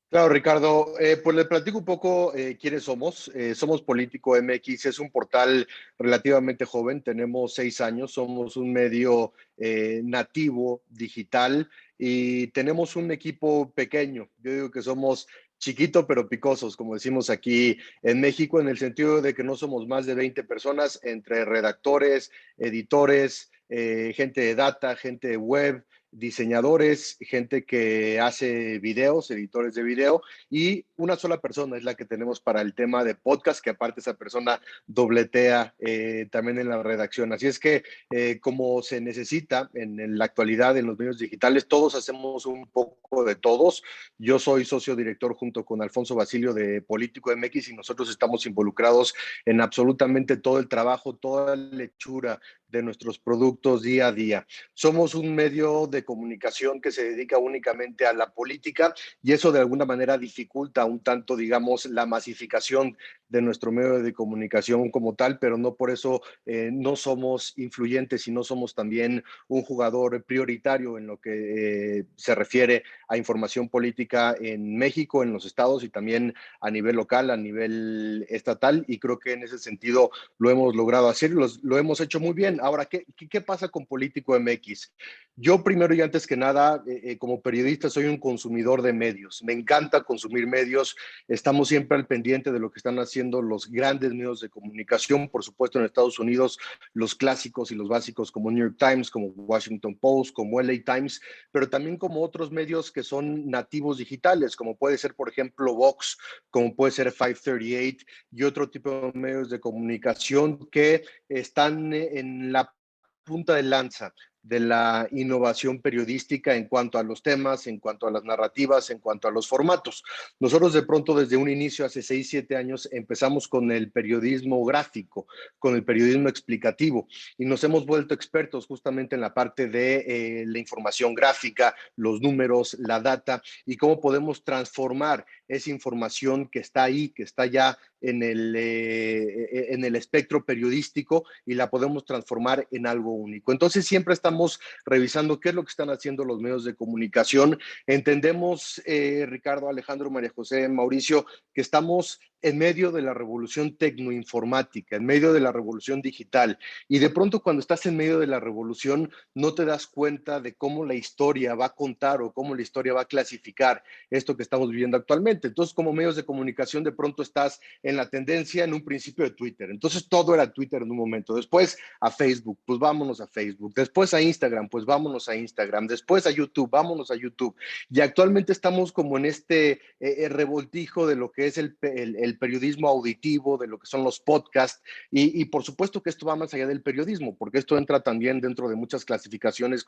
Claro, Ricardo, pues le platico un poco quiénes somos. Somos Político MX, es un portal relativamente joven, tenemos 6 años, somos un medio nativo, digital, y tenemos un equipo pequeño. Yo digo que somos chiquito pero picosos, como decimos aquí en México, en el sentido de que no somos más de 20 personas entre redactores, editores, gente de data, gente de web, diseñadores, gente que hace videos, editores de video, y una sola persona es la que tenemos para el tema de podcast, que aparte esa persona dobletea también en la redacción. Así es que como se necesita en la actualidad en los medios digitales, todos hacemos un poco de todos. Yo soy socio director junto con Alfonso Basilio de Político MX y nosotros estamos involucrados en absolutamente todo el trabajo, toda la lechura de nuestros productos día a día. Somos un medio de comunicación que se dedica únicamente a la política y eso de alguna manera dificulta un tanto, digamos, la masificación de nuestro medio de comunicación como tal, pero no por eso no somos influyentes y no somos también un jugador prioritario en lo que se refiere a información política en México, en los estados y también a nivel local, a nivel estatal, y creo que en ese sentido lo hemos logrado hacer, lo hemos hecho muy bien. Ahora, ¿qué pasa con Político MX? Yo primero y antes que nada, como periodista, soy un consumidor de medios. Me encanta consumir medios. Estamos siempre al pendiente de lo que están haciendo los grandes medios de comunicación. Por supuesto, en Estados Unidos, los clásicos y los básicos como New York Times, como Washington Post, como LA Times, pero también como otros medios que son nativos digitales, como puede ser, por ejemplo, Vox, como puede ser 538 y otro tipo de medios de comunicación que están en la punta de lanza de la innovación periodística en cuanto a los temas, en cuanto a las narrativas, en cuanto a los formatos. Nosotros de pronto desde un inicio, hace 6, 7 años, empezamos con el periodismo gráfico, con el periodismo explicativo y nos hemos vuelto expertos justamente en la parte de la información gráfica, los números, la data y cómo podemos transformar esa información que está ahí, que está ya en el espectro periodístico y la podemos transformar en algo único. Entonces siempre estamos revisando qué es lo que están haciendo los medios de comunicación. Entendemos, Ricardo, Alejandro, María José, Mauricio, que estamos en medio de la revolución tecnoinformática, en medio de la revolución digital. Y de pronto cuando estás en medio de la revolución no te das cuenta de cómo la historia va a contar o cómo la historia va a clasificar esto que estamos viviendo actualmente. Entonces, como medios de comunicación, de pronto estás en la tendencia en un principio de Twitter. Entonces, todo era Twitter en un momento. Después a Facebook, pues vámonos a Facebook. Después a Instagram, pues vámonos a Instagram. Después a YouTube, vámonos a YouTube. Y actualmente estamos como en este revoltijo de lo que es el periodismo auditivo, de lo que son los podcasts. Y por supuesto que esto va más allá del periodismo, porque esto entra también dentro de muchas clasificaciones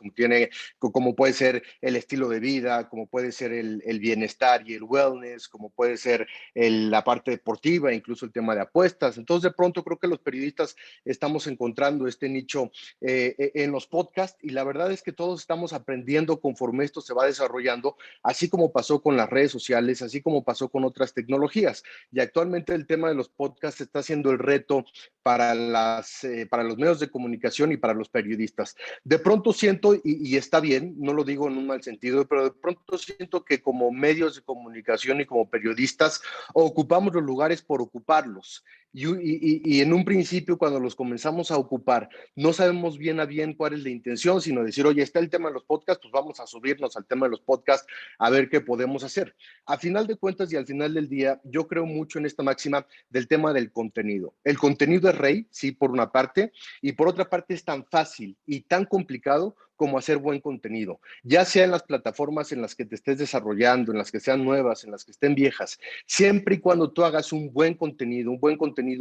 como puede ser el estilo de vida, como puede ser el bienestar y el wellness, como puede ser la parte deportiva, incluso el tema de apuestas. Entonces, de pronto creo que los periodistas estamos encontrando este nicho en los podcasts y la verdad es que todos estamos aprendiendo conforme esto se va desarrollando, así como pasó con las redes sociales, así como pasó con otras tecnologías. Y actualmente el tema de los podcasts está siendo el reto para los medios de comunicación y para los periodistas. De pronto siento, y está bien, no lo digo en un mal sentido, pero de pronto siento que como medios de comunicación y como periodistas ocupamos los lugares por ocuparlos. Y en un principio, cuando los comenzamos a ocupar, no sabemos bien a bien cuál es la intención, sino decir, oye, está el tema de los podcasts, pues vamos a subirnos al tema de los podcasts a ver qué podemos hacer. A final de cuentas y al final del día, yo creo mucho en esta máxima del tema del contenido. El contenido es rey, sí, por una parte, y por otra parte es tan fácil y tan complicado como hacer buen contenido, ya sea en las plataformas en las que te estés desarrollando, en las que sean nuevas, en las que estén viejas, siempre y cuando tú hagas un buen contenido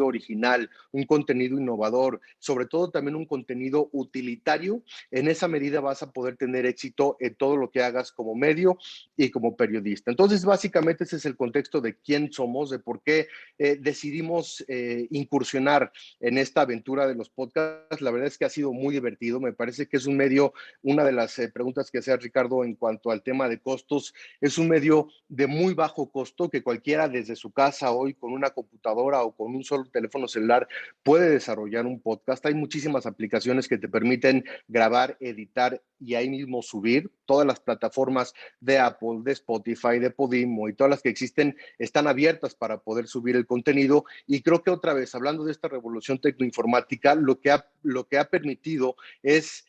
original, un contenido innovador, sobre todo también un contenido utilitario, en esa medida vas a poder tener éxito en todo lo que hagas como medio y como periodista. Entonces, básicamente ese es el contexto de quién somos, de por qué decidimos incursionar en esta aventura de los podcasts. La verdad es que ha sido muy divertido, me parece que es un medio. Una de las preguntas que hacía Ricardo en cuanto al tema de costos, es un medio de muy bajo costo que cualquiera desde su casa hoy con una computadora o con un solo teléfono celular puede desarrollar un podcast. Hay muchísimas aplicaciones que te permiten grabar, editar y ahí mismo subir. Todas las plataformas de Apple, de Spotify, de Podimo y todas las que existen están abiertas para poder subir el contenido, y creo que otra vez, hablando de esta revolución tecnoinformática, lo que ha permitido es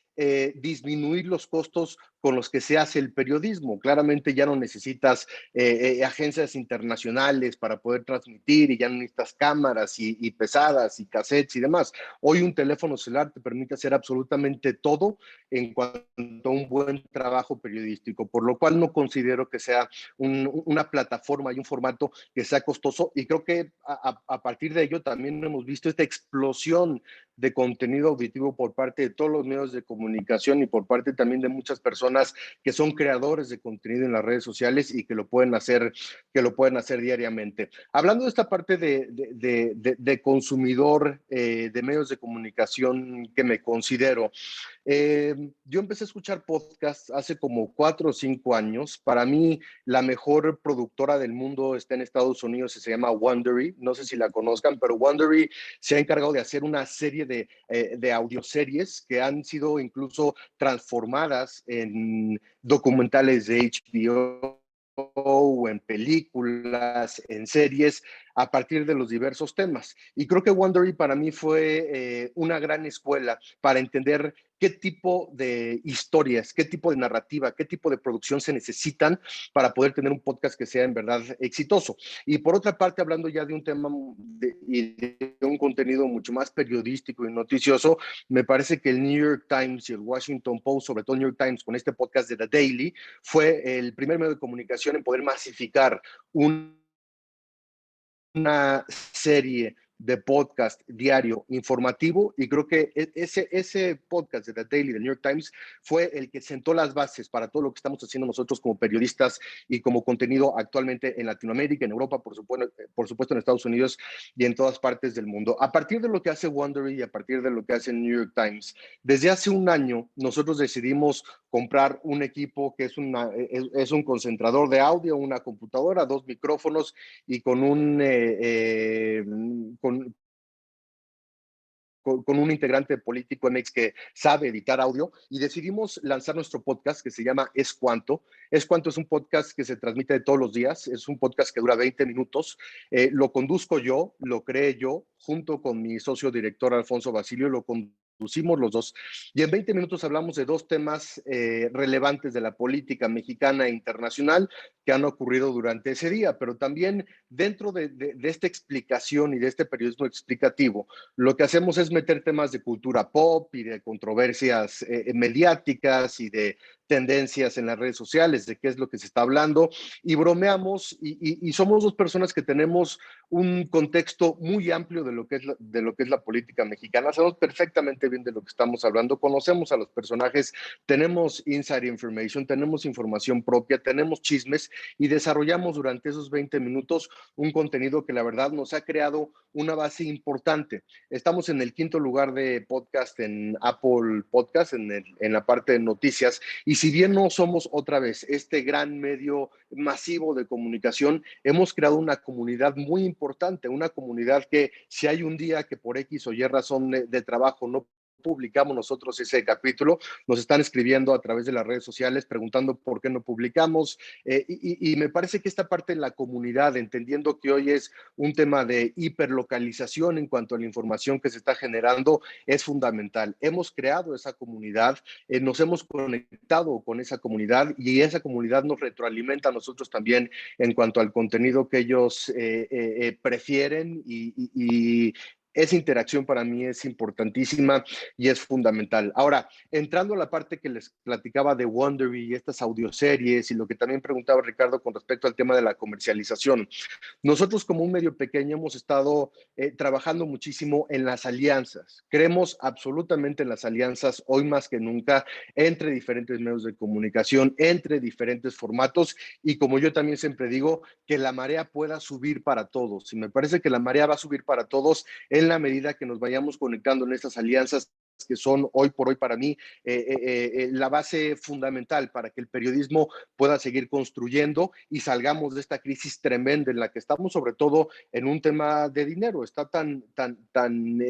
disminuir los costos con los que se hace el periodismo. Claramente ya no necesitas agencias internacionales para poder transmitir, y ya no necesitas cámaras y pesadas y cassettes y demás. Hoy un teléfono celular te permite hacer absolutamente todo en cuanto a un buen trabajo periodístico, por lo cual no considero que sea una plataforma y un formato que sea costoso, y creo que a partir de ello también hemos visto esta explosión de contenido auditivo por parte de todos los medios de comunicación y por parte también de muchas personas que son creadores de contenido en las redes sociales y que lo pueden hacer diariamente. Hablando de esta parte de consumidor de medios de comunicación que me considero, yo empecé a escuchar podcasts hace como 4 o 5 años. Para mí, la mejor productora del mundo está en Estados Unidos y se llama Wondery. No sé si la conozcan, pero Wondery se ha encargado de hacer una serie de audioseries que han sido incluso transformadas en documentales de HBO o en películas, en series, a partir de los diversos temas. Y creo que Wondery para mí fue una gran escuela para entender qué tipo de historias, qué tipo de narrativa, qué tipo de producción se necesitan para poder tener un podcast que sea en verdad exitoso. Y por otra parte, hablando ya de un tema y de un contenido mucho más periodístico y noticioso, me parece que el New York Times y el Washington Post, sobre todo el New York Times con este podcast de The Daily, fue el primer medio de comunicación en poder masificar una serie de podcast diario informativo, y creo que ese podcast de The Daily, del New York Times, fue el que sentó las bases para todo lo que estamos haciendo nosotros como periodistas y como contenido actualmente en Latinoamérica, en Europa, por supuesto en Estados Unidos y en todas partes del mundo. A partir de lo que hace Wondery y a partir de lo que hace el New York Times, desde hace un año nosotros decidimos comprar un equipo que es un concentrador de audio, una computadora, 2 micrófonos y con un integrante político MX que sabe editar audio, y decidimos lanzar nuestro podcast que se llama Es Cuanto. Es Cuanto es un podcast que se transmite todos los días, es un podcast que dura 20 minutos, lo conduzco yo, lo creé yo, junto con mi socio director Alfonso Basilio, lo conducimos los dos, y en 20 minutos hablamos de 2 temas relevantes de la política mexicana e internacional que han ocurrido durante ese día, pero también dentro de esta explicación y de este periodismo explicativo, lo que hacemos es meter temas de cultura pop y de controversias mediáticas y de tendencias en las redes sociales, de qué es lo que se está hablando, y bromeamos, y somos 2 personas que tenemos un contexto muy amplio de lo que es la política mexicana. Sabemos perfectamente bien de lo que estamos hablando, conocemos a los personajes, tenemos inside information, tenemos información propia, tenemos chismes, y desarrollamos durante esos 20 minutos un contenido que la verdad nos ha creado una base importante. Estamos en el 5º lugar de podcast en Apple Podcast, en la parte de noticias, y si bien no somos otra vez este gran medio masivo de comunicación, hemos creado una comunidad muy importante, una comunidad que si hay un día que por X o Y razón de trabajo no publicamos nosotros ese capítulo, nos están escribiendo a través de las redes sociales preguntando por qué no publicamos, y me parece que esta parte de la comunidad, entendiendo que hoy es un tema de hiperlocalización en cuanto a la información que se está generando, es fundamental. Hemos creado esa comunidad, nos hemos conectado con esa comunidad, y esa comunidad nos retroalimenta a nosotros también en cuanto al contenido que ellos prefieren esa interacción para mí es importantísima y es fundamental. Ahora, entrando a la parte que les platicaba de Wondery y estas audioseries y lo que también preguntaba Ricardo con respecto al tema de la comercialización, nosotros como un medio pequeño hemos estado trabajando muchísimo en las alianzas. Creemos absolutamente en las alianzas hoy más que nunca entre diferentes medios de comunicación, entre diferentes formatos y como yo también siempre digo, que la marea pueda subir para todos. Y me parece que la marea va a subir para todos en la medida que nos vayamos conectando en estas alianzas que son hoy por hoy para mí la base fundamental para que el periodismo pueda seguir construyendo y salgamos de esta crisis tremenda en la que estamos, sobre todo en un tema de dinero. Está tan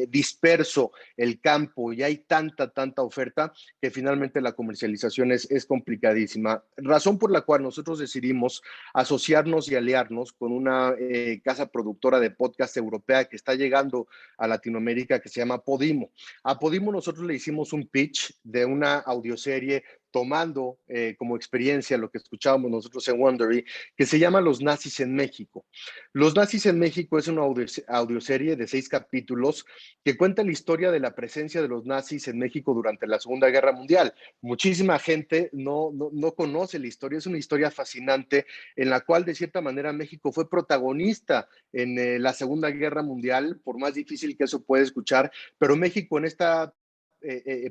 disperso el campo y hay tanta oferta que finalmente la comercialización es complicadísima. Razón por la cual nosotros decidimos asociarnos y aliarnos con una casa productora de podcast europea que está llegando a Latinoamérica que se llama Podimo. A Podimo nosotros le hicimos un pitch de una audioserie tomando como experiencia lo que escuchábamos nosotros en Wondery, que se llama Los Nazis en México. Los Nazis en México es una audioserie de 6 capítulos que cuenta la historia de la presencia de los nazis en México durante la Segunda Guerra Mundial. Muchísima gente no conoce la historia, es una historia fascinante en la cual de cierta manera México fue protagonista en la Segunda Guerra Mundial, por más difícil que eso pueda escuchar, pero México en esta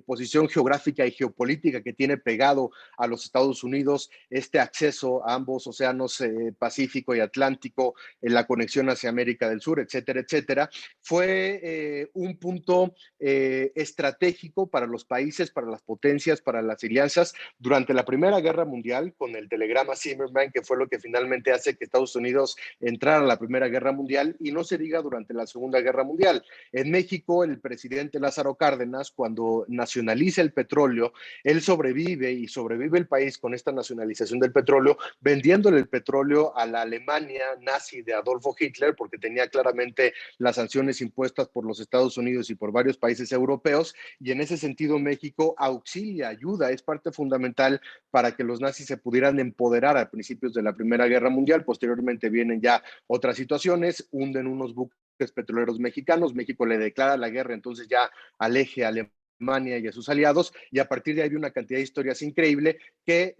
posición geográfica y geopolítica que tiene pegado a los Estados Unidos, este acceso a ambos océanos, Pacífico y Atlántico, en la conexión hacia América del Sur, etcétera, etcétera, fue un punto estratégico para los países, para las potencias, para las alianzas durante la Primera Guerra Mundial, con el telegrama Zimmerman, que fue lo que finalmente hace que Estados Unidos entrara a la Primera Guerra Mundial, y no se diga durante la Segunda Guerra Mundial. En México, el presidente Lázaro Cárdenas, cuando nacionaliza el petróleo, él sobrevive y sobrevive el país con esta nacionalización del petróleo, vendiéndole el petróleo a la Alemania nazi de Adolfo Hitler, porque tenía claramente las sanciones impuestas por los Estados Unidos y por varios países europeos, y en ese sentido México auxilia, ayuda, es parte fundamental para que los nazis se pudieran empoderar a principios de la Primera Guerra Mundial. Posteriormente vienen ya otras situaciones, hunden unos buques petroleros mexicanos, México le declara la guerra, entonces ya aleje a Alemania y a sus aliados, y a partir de ahí hay una cantidad de historias increíble que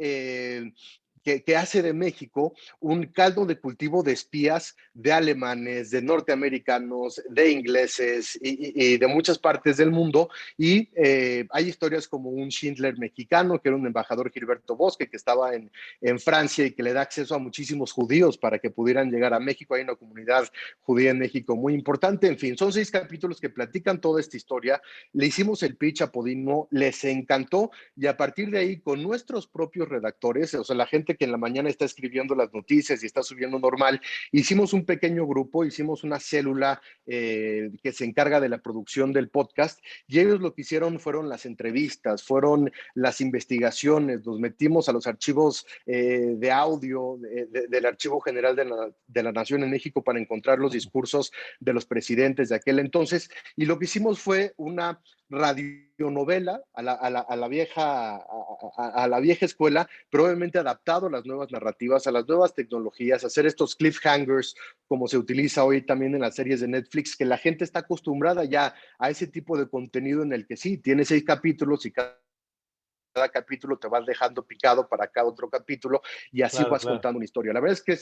hace de México un caldo de cultivo de espías, de alemanes, de norteamericanos, de ingleses y de muchas partes del mundo. Y hay historias como un Schindler mexicano, que era un embajador Gilberto Bosque, que estaba en Francia y que le da acceso a muchísimos judíos para que pudieran llegar a México. Hay una comunidad judía en México muy importante. En fin, son 6 capítulos que platican toda esta historia. Le hicimos el pitch a Podimo, les encantó, y a partir de ahí, con nuestros propios redactores, o sea, la gente que en la mañana está escribiendo las noticias y está subiendo normal, hicimos un pequeño grupo, hicimos una célula que se encarga de la producción del podcast, y ellos lo que hicieron fueron las entrevistas, fueron las investigaciones, nos metimos a los archivos de audio del Archivo General de la Nación en México para encontrar los discursos de los presidentes de aquel entonces, y lo que hicimos fue una radionovela a la vieja escuela, pero obviamente adaptado a las nuevas narrativas, a las nuevas tecnologías, hacer estos cliffhangers como se utiliza hoy también en las series de Netflix, que la gente está acostumbrada ya a ese tipo de contenido en el que sí, tiene 6 capítulos y cada capítulo te vas dejando picado para cada otro capítulo y así Claro, vas claro. contando una historia. La verdad es que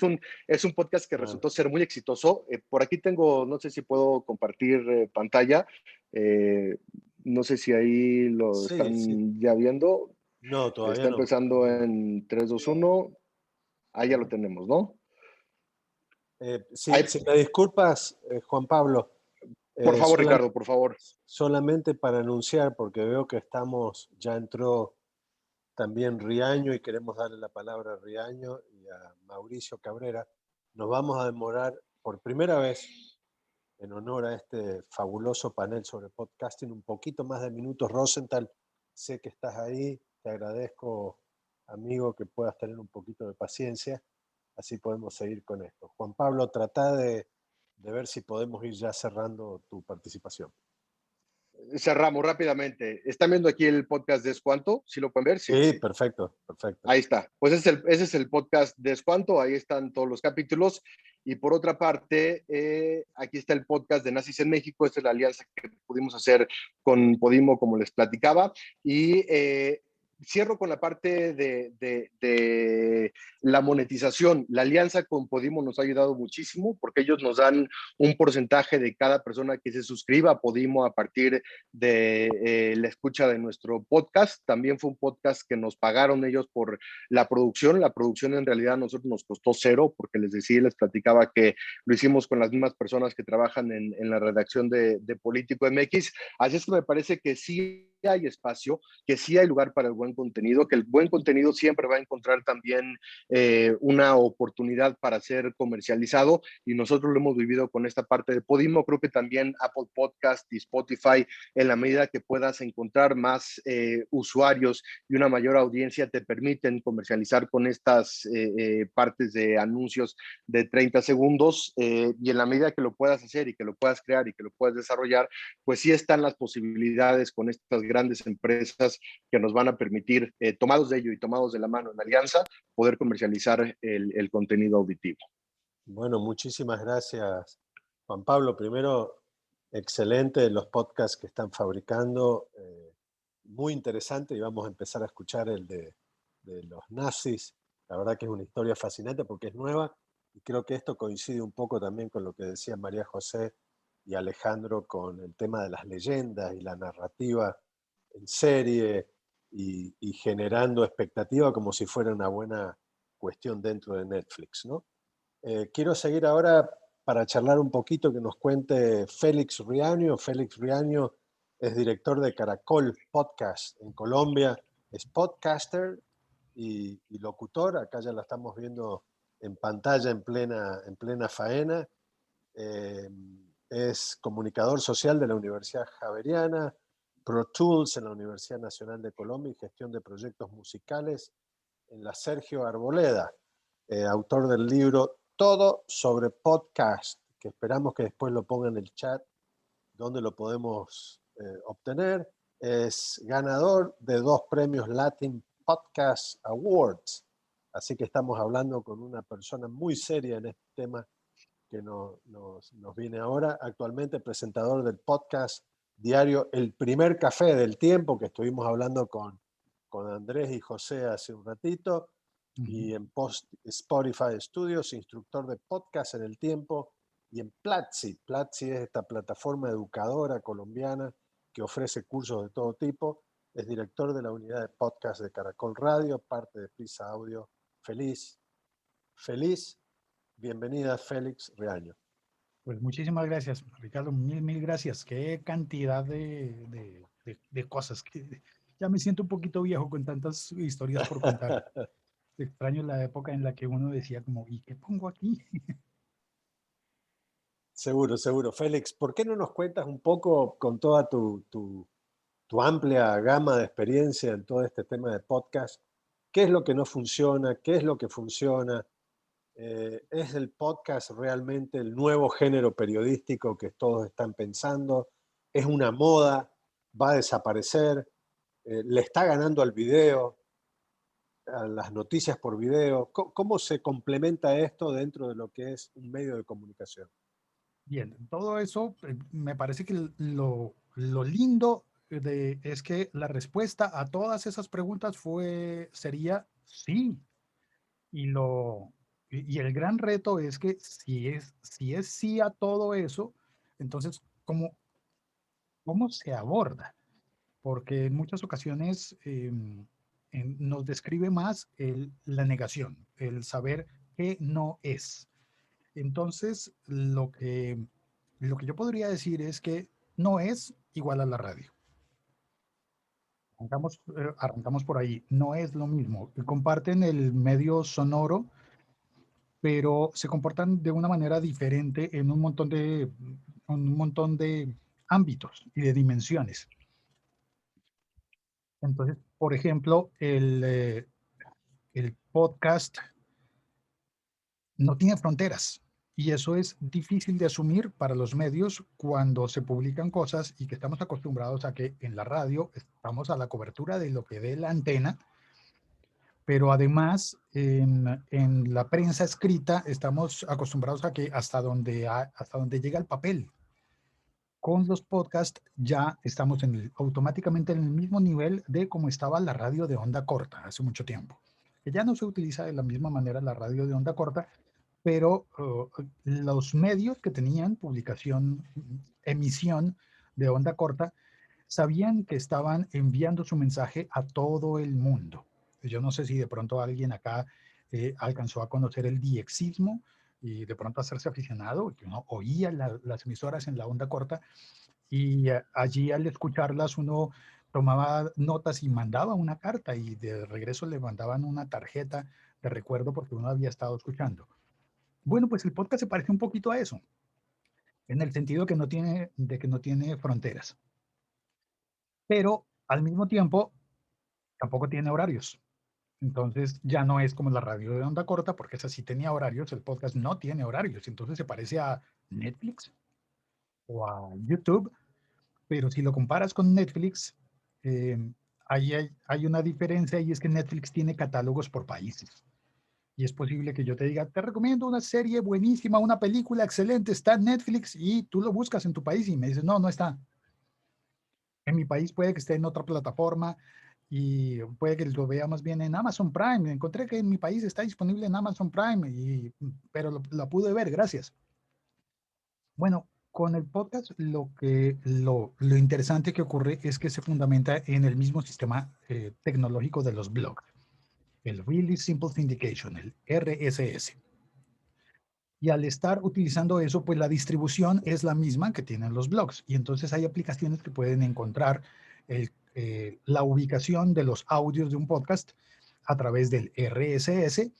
es un podcast que resultó ser muy exitoso. Por aquí tengo, no sé si puedo compartir pantalla. Eh, no sé si ahí lo Sí, sí. están ya viendo. No, todavía Está no. empezando en 3, 2, 1. Ahí ya lo tenemos, ¿no? Si, Ahí, si me disculpas, Juan Pablo, por favor, solam- Ricardo, por favor. solamente para anunciar, porque veo que ya entró también Riaño y queremos darle la palabra a Riaño y a Mauricio Cabrera. Nos vamos a demorar por primera vez en honor a este fabuloso panel sobre podcasting un poquito más de minutos. Rosenthal, sé que estás ahí, te agradezco, amigo, que puedas tener un poquito de paciencia, así podemos seguir con esto. Juan Pablo, trata de ver si podemos ir ya cerrando tu participación. cerramos rápidamente. ¿Están viendo aquí el podcast de Escuanto? ¿Sí lo pueden ver? Sí. Sí, perfecto, perfecto. Ahí está. Pues ese es el podcast de Escuanto, ahí están todos los capítulos. Y por otra parte, aquí está el podcast de Nazis en México. Esta es la alianza que pudimos hacer con Podimo, como les platicaba. Y cierro con la parte de la monetización. La alianza con Podimo nos ha ayudado muchísimo porque ellos nos dan un porcentaje de cada persona que se suscriba a Podimo a partir de la escucha de nuestro podcast. También fue un podcast que nos pagaron ellos por la producción. La producción en realidad a nosotros nos costó cero porque les decía, les platicaba que lo hicimos con las mismas personas que trabajan en la redacción de Político MX. Así es que me parece que sí hay espacio, que sí hay lugar para el buen contenido, que el buen contenido siempre va a encontrar también una oportunidad para ser comercializado y nosotros lo hemos vivido con esta parte de Podimo. Creo que también Apple Podcast y Spotify, en la medida que puedas encontrar más usuarios y una mayor audiencia, te permiten comercializar con estas partes de anuncios de 30 segundos y en la medida que lo puedas hacer y que lo puedas crear y que lo puedas desarrollar, pues sí están las posibilidades con estas grandes empresas que nos van a permitir, tomados de ello y tomados de la mano en alianza, poder comercializar el contenido auditivo. Bueno, muchísimas gracias, Juan Pablo. Primero, excelente los podcasts que están fabricando, muy interesante, y vamos a empezar a escuchar el de los nazis. La verdad que es una historia fascinante porque es nueva y creo que esto coincide un poco también con lo que decían María José y Alejandro con el tema de las leyendas y la narrativa en serie y generando expectativa como si fuera una buena cuestión dentro de Netflix, ¿no? Quiero seguir ahora para charlar un poquito, que nos cuente Félix Riaño. Félix Riaño es director de Caracol Podcast en Colombia, es podcaster y locutor. Acá ya la estamos viendo en pantalla en plena faena. Es comunicador social de la Universidad Javeriana, Pro Tools en la Universidad Nacional de Colombia y gestión de proyectos musicales en la Sergio Arboleda, autor del libro Todo sobre Podcast, que esperamos que después lo ponga en el chat donde lo podemos obtener. Es ganador de 2 premios Latin Podcast Awards, así que estamos hablando con una persona muy seria en este tema que nos viene ahora. Actualmente presentador del podcast diario El Primer Café del Tiempo, que estuvimos hablando con Andrés y José hace un ratito, y en Spotify Studios, instructor de podcast en El Tiempo, y en Platzi. Platzi es esta plataforma educadora colombiana que ofrece cursos de todo tipo. Es director de la unidad de podcast de Caracol Radio, parte de Prisa Audio. Feliz, bienvenida Félix Riaño. Pues muchísimas gracias, Ricardo, mil gracias. Qué cantidad de cosas. Ya me siento un poquito viejo con tantas historias por contar. Extraño la época en la que uno decía como, ¿y qué pongo aquí? Seguro, seguro. Félix, ¿por qué no nos cuentas un poco con toda tu amplia gama de experiencia en todo este tema de podcast? ¿Qué es lo que no funciona? ¿Qué es lo que funciona? ¿Es el podcast realmente el nuevo género periodístico que todos están pensando? ¿Es una moda? ¿Va a desaparecer? ¿Le está ganando al video? ¿A las noticias por video? ¿Cómo se complementa esto dentro de lo que es un medio de comunicación? Bien, todo eso me parece que lo lindo es que la respuesta a todas esas preguntas sería sí. Y el gran reto es que si es sí a todo eso, entonces, ¿cómo se aborda? Porque en muchas ocasiones nos describe más la negación, el saber que no es. Entonces, lo que yo podría decir es que no es igual a la radio. Arrancamos por ahí. No es lo mismo. Comparten el medio sonoro, pero se comportan de una manera diferente en un montón de ámbitos y de dimensiones. Entonces, por ejemplo, el podcast no tiene fronteras Y eso es difícil de asumir para los medios cuando se publican cosas y que estamos acostumbrados a que en la radio estamos a la cobertura de lo que dé la antena, pero además en la prensa escrita estamos acostumbrados a que hasta donde llega el papel. Con los podcasts ya estamos automáticamente en el mismo nivel de como estaba la radio de onda corta hace mucho tiempo. Que ya no se utiliza de la misma manera la radio de onda corta, pero los medios que tenían publicación, emisión de onda corta, sabían que estaban enviando su mensaje a todo el mundo. Yo no sé si de pronto alguien acá alcanzó a conocer el diexismo y de pronto hacerse aficionado, que uno oía las emisoras en la onda corta y allí al escucharlas uno tomaba notas y mandaba una carta y de regreso le mandaban una tarjeta de recuerdo porque uno había estado escuchando. Bueno, pues el podcast se parece un poquito a eso, en el sentido de que no tiene fronteras, pero al mismo tiempo tampoco tiene horarios. Entonces ya no es como la radio de onda corta, porque esa sí tenía horarios, el podcast no tiene horarios, entonces se parece a Netflix o a YouTube, pero si lo comparas con Netflix, eh, hay una diferencia y es que Netflix tiene catálogos por países. Y es posible que yo te diga, te recomiendo una serie buenísima, una película excelente, está en Netflix y tú lo buscas en tu país y me dices, no, no está. En mi país puede que esté en otra plataforma y puede que lo vea más bien en Amazon Prime. Encontré que en mi país está disponible en Amazon Prime, pero la pude ver, gracias. Bueno, con el podcast lo interesante que ocurre es que se fundamenta en el mismo sistema tecnológico de los blogs, el Really Simple Syndication, el RSS. Y al estar utilizando eso, pues la distribución es la misma que tienen los blogs. Y entonces hay aplicaciones que pueden encontrar la ubicación de los audios de un podcast a través del RSS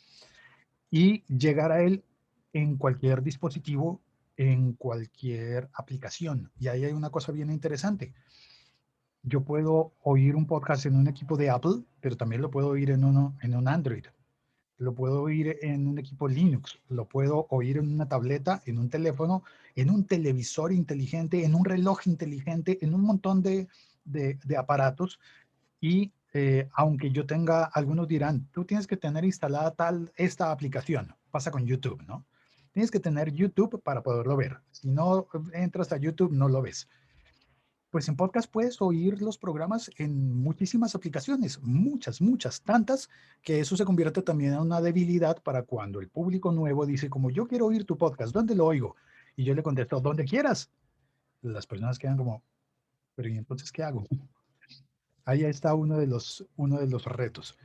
y llegar a él en cualquier dispositivo, en cualquier aplicación. Y ahí hay una cosa bien interesante. Yo puedo oír un podcast en un equipo de Apple, pero también lo puedo oír en un Android. Lo puedo oír en un equipo Linux, lo puedo oír en una tableta, en un teléfono, en un televisor inteligente, en un reloj inteligente, en un montón de aparatos. Y aunque yo tenga, algunos dirán, tú tienes que tener instalada esta aplicación. Pasa con YouTube, ¿no? Tienes que tener YouTube para poderlo ver. Si no entras a YouTube, no lo ves. Pues en podcast puedes oír los programas en muchísimas aplicaciones, muchas, tantas, que eso se convierte también en una debilidad para cuando el público nuevo dice, como yo quiero oír tu podcast, ¿dónde lo oigo? Y yo le contesto, donde quieras. Las personas quedan como, pero ¿y entonces qué hago? Ahí está uno de los retos.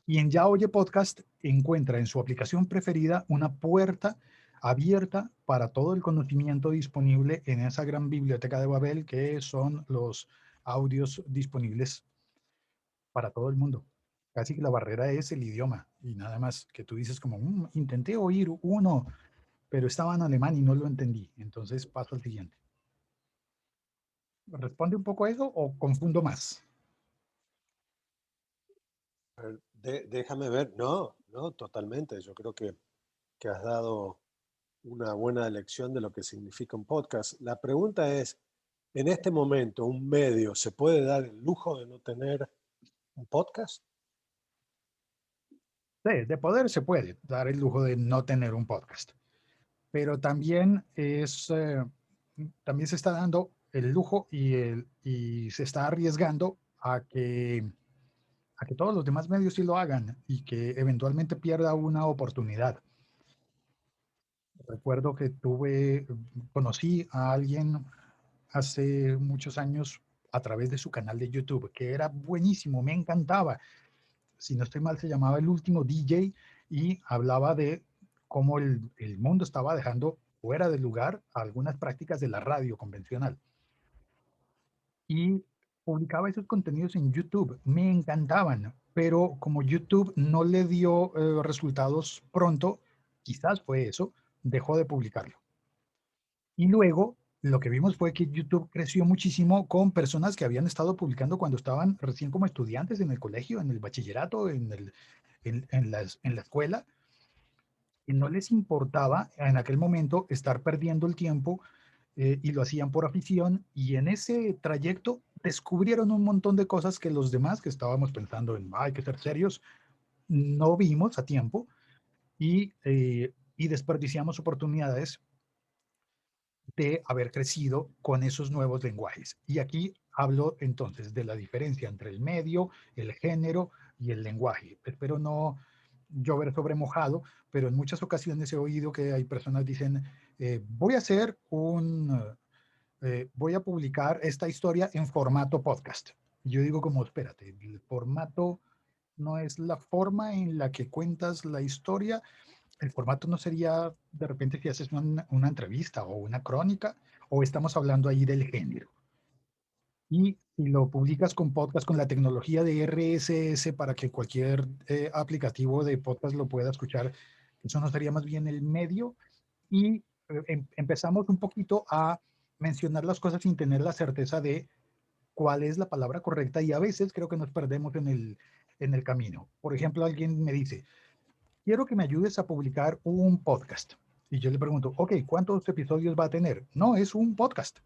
Y en Ya Oye Podcast encuentra en su aplicación preferida una puerta abierta para todo el conocimiento disponible en esa gran biblioteca de Babel que son los audios disponibles para todo el mundo. Casi que la barrera es el idioma y nada más que tú dices como, intenté oír uno, pero estaba en alemán y no lo entendí. Entonces paso al siguiente. ¿Responde un poco a eso o confundo más? Déjame ver, no, totalmente. Yo creo que has dado una buena lección de lo que significa un podcast. La pregunta es, en este momento, ¿un medio se puede dar el lujo de no tener un podcast? De poder se puede dar el lujo de no tener un podcast, pero también también se está dando el lujo y se está arriesgando a que todos los demás medios sí lo hagan y que eventualmente pierda una oportunidad. Recuerdo que conocí a alguien hace muchos años a través de su canal de YouTube, que era buenísimo, me encantaba. Si no estoy mal, se llamaba El Último DJ y hablaba de cómo el mundo estaba dejando fuera de lugar algunas prácticas de la radio convencional. Y publicaba esos contenidos en YouTube. Me encantaban, pero como YouTube no le dio resultados pronto, quizás fue eso, dejó de publicarlo. Y luego lo que vimos fue que YouTube creció muchísimo con personas que habían estado publicando cuando estaban recién como estudiantes en el colegio, en el bachillerato, en la escuela. que no les importaba en aquel momento estar perdiendo el tiempo y lo hacían por afición, y en ese trayecto descubrieron un montón de cosas que los demás que estábamos pensando en hay que ser serios, no vimos a tiempo y desperdiciamos oportunidades de haber crecido con esos nuevos lenguajes. Y aquí hablo entonces de la diferencia entre el medio, el género y el lenguaje. Espero no llover sobre mojado, pero en muchas ocasiones he oído que hay personas que dicen, voy a publicar esta historia en formato podcast. Y yo digo como, espérate, el formato no es la forma en la que cuentas la historia. El formato no sería, de repente, si haces una entrevista o una crónica, o estamos hablando ahí del género. Y si lo publicas con podcast, con la tecnología de RSS para que cualquier aplicativo de podcast lo pueda escuchar, eso no sería más bien el medio. Y empezamos un poquito a mencionar las cosas sin tener la certeza de cuál es la palabra correcta, y a veces creo que nos perdemos en el camino. Por ejemplo, alguien me dice, quiero que me ayudes a publicar un podcast. Y yo le pregunto, ok, ¿cuántos episodios va a tener? No, es un podcast.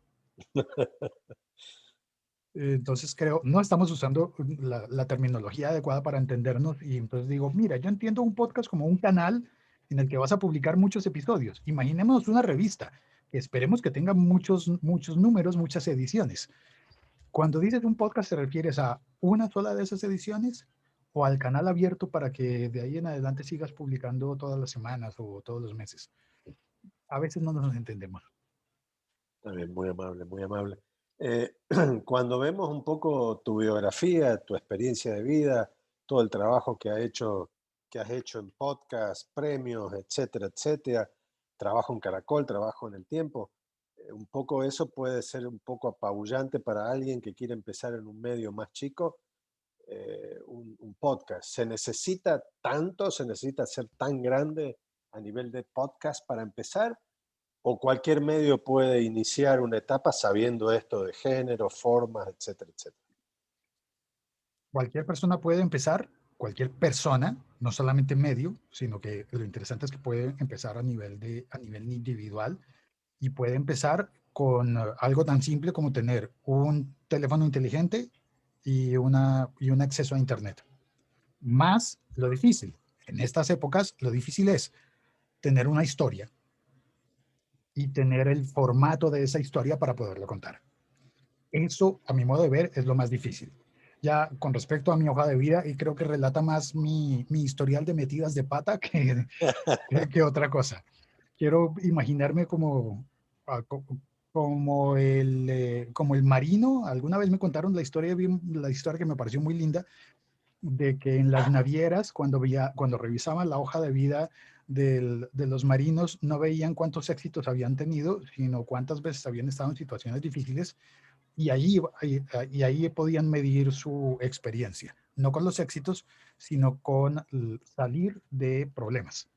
Entonces creo, no estamos usando la terminología adecuada para entendernos, y entonces digo, mira, yo entiendo un podcast como un canal en el que vas a publicar muchos episodios. Imaginémonos una revista que esperemos que tenga muchos números, muchas ediciones. Cuando dices un podcast, ¿te refieres a una sola de esas ediciones o al canal abierto para que de ahí en adelante sigas publicando todas las semanas o todos los meses? A veces no nos entendemos. Está bien, muy amable, muy amable. Cuando vemos un poco tu biografía, tu experiencia de vida, todo el trabajo que has hecho en podcast, premios, etcétera, etcétera, trabajo en Caracol, trabajo en El Tiempo, un poco eso puede ser un poco apabullante para alguien que quiere empezar en un medio más chico, un podcast. ¿Se necesita tanto, se necesita ser tan grande a nivel de podcast para empezar? ¿O cualquier medio puede iniciar una etapa sabiendo esto de género, formas, etcétera, etcétera? Cualquier persona puede empezar, cualquier persona, no solamente medio, sino que lo interesante es que puede empezar a nivel individual, y puede empezar con algo tan simple como tener un teléfono inteligente y un acceso a Internet. Más lo difícil. En estas épocas, lo difícil es tener una historia y tener el formato de esa historia para poderlo contar. Eso, a mi modo de ver, es lo más difícil. Ya con respecto a mi hoja de vida, y creo que relata más mi historial de metidas de pata que otra cosa. Quiero imaginarme ah, co- como el marino. Alguna vez me contaron la historia que me pareció muy linda, de que en las navieras, cuando revisaban la hoja de vida de los marinos, no veían cuántos éxitos habían tenido, sino cuántas veces habían estado en situaciones difíciles, y ahí podían medir su experiencia, no con los éxitos, sino con salir de problemas.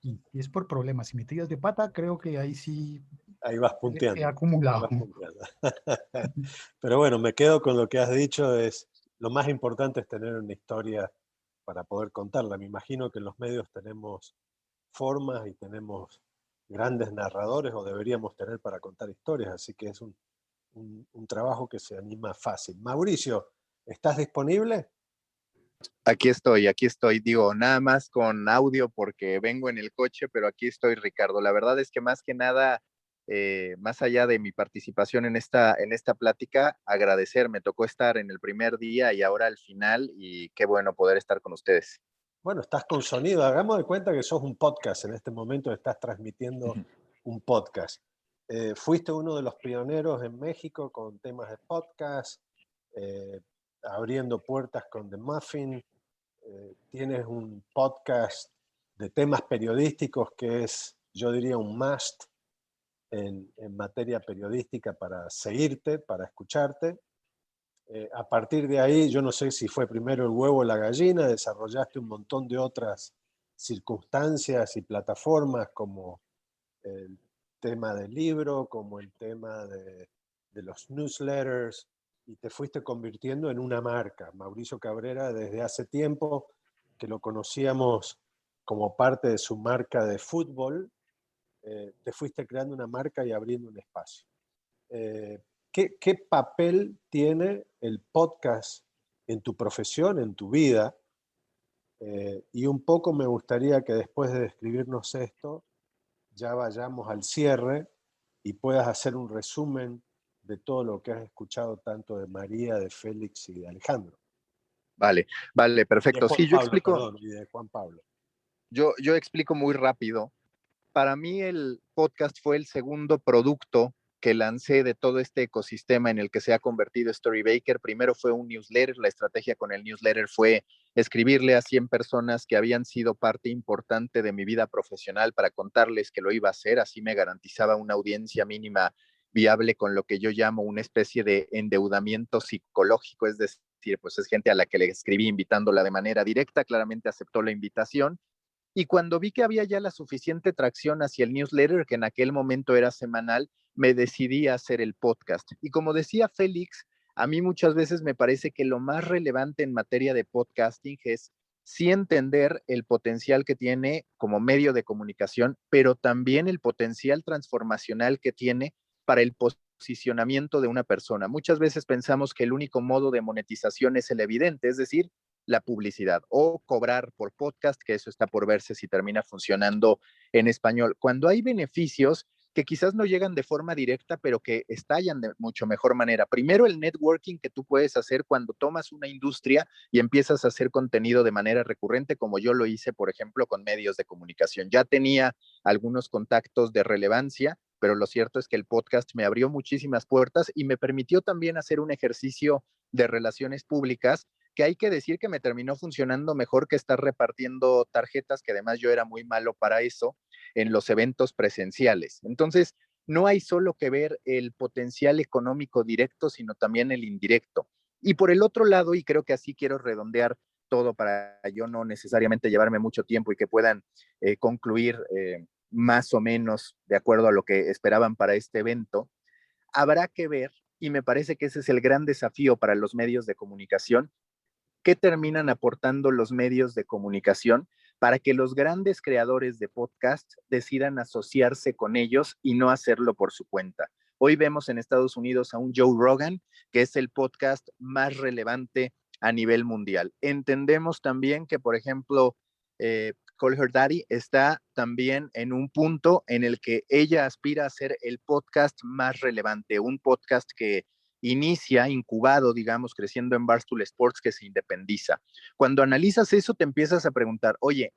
Y es por problemas y metidas de pata, creo que ahí sí Ahí vas he punteando. Ahí acumulado. vas punteando. Pero bueno, me quedo con lo que has dicho, lo más importante es tener una historia para poder contarla. Me imagino que en los medios tenemos formas y tenemos grandes narradores, o deberíamos tener, para contar historias, así que es un trabajo que se anima fácil. Mauricio, ¿estás disponible? Aquí estoy, digo, nada más con audio porque vengo en el coche, pero aquí estoy, Ricardo. La verdad es que más que nada, más allá de mi participación en esta plática, agradecer, me tocó estar en el primer día y ahora al final, y qué bueno poder estar con ustedes. Bueno, estás con sonido. Hagamos de cuenta que sos un podcast. En este momento estás transmitiendo un podcast. Fuiste uno de los pioneros en México con temas de podcast, eh, abriendo puertas con The Muffin. Tienes un podcast de temas periodísticos que es, yo diría, un must en materia periodística para seguirte, para escucharte. A partir de ahí, yo no sé si fue primero el huevo o la gallina, desarrollaste un montón de otras circunstancias y plataformas, como el tema del libro, como el tema de los newsletters, y te fuiste convirtiendo en una marca. Mauricio Cabrera, desde hace tiempo que lo conocíamos como parte de su marca de fútbol, te fuiste creando una marca y abriendo un espacio. ¿Qué papel tiene el podcast en tu profesión, en tu vida? Y un poco me gustaría que después de describirnos esto, ya vayamos al cierre y puedas hacer un resumen de todo lo que has escuchado tanto de María, de Félix y de Alejandro. Vale, Y de perfecto. Juan Sí, yo Pablo, explico, perdón, y de Juan Pablo. yo explico muy rápido. Para mí el podcast fue el segundo producto que lancé de todo este ecosistema en el que se ha convertido Storybaker. Primero fue un newsletter. La estrategia con el newsletter fue escribirle a 100 personas que habían sido parte importante de mi vida profesional para contarles que lo iba a hacer. Así me garantizaba una audiencia mínima viable con lo que yo llamo una especie de endeudamiento psicológico, es decir, pues es gente a la que le escribí invitándola de manera directa, claramente aceptó la invitación. Y cuando vi que había ya la suficiente tracción hacia el newsletter, que en aquel momento era semanal, me decidí a hacer el podcast. Y como decía Félix, a mí muchas veces me parece que lo más relevante en materia de podcasting es sí entender el potencial que tiene como medio de comunicación, pero también el potencial transformacional que tiene para el posicionamiento de una persona. Muchas veces pensamos que el único modo de monetización es el evidente, es decir, la publicidad o cobrar por podcast, que eso está por verse si termina funcionando en español. Cuando hay beneficios que quizás no llegan de forma directa, pero que estallan de mucho mejor manera. Primero, el networking que tú puedes hacer cuando tomas una industria y empiezas a hacer contenido de manera recurrente, como yo lo hice, por ejemplo, con medios de comunicación. Ya tenía algunos contactos de relevancia, pero lo cierto es que el podcast me abrió muchísimas puertas y me permitió también hacer un ejercicio de relaciones públicas que hay que decir que me terminó funcionando mejor que estar repartiendo tarjetas, que además yo era muy malo para eso, en los eventos presenciales. Entonces, no hay solo que ver el potencial económico directo, sino también el indirecto. Y por el otro lado, y creo que así quiero redondear todo para yo no necesariamente llevarme mucho tiempo y que puedan concluir más o menos de acuerdo a lo que esperaban para este evento, habrá que ver, y me parece que ese es el gran desafío para los medios de comunicación, qué terminan aportando los medios de comunicación para que los grandes creadores de podcast decidan asociarse con ellos y no hacerlo por su cuenta. Hoy vemos en Estados Unidos a un Joe Rogan, que es el podcast más relevante a nivel mundial. Entendemos también que, por ejemplo, Call Her Daddy está también en un punto en el que ella aspira a ser el podcast más relevante, un podcast que inicia incubado, digamos, creciendo en Barstool Sports, que se independiza. Cuando analizas eso, te empiezas a preguntar, oye,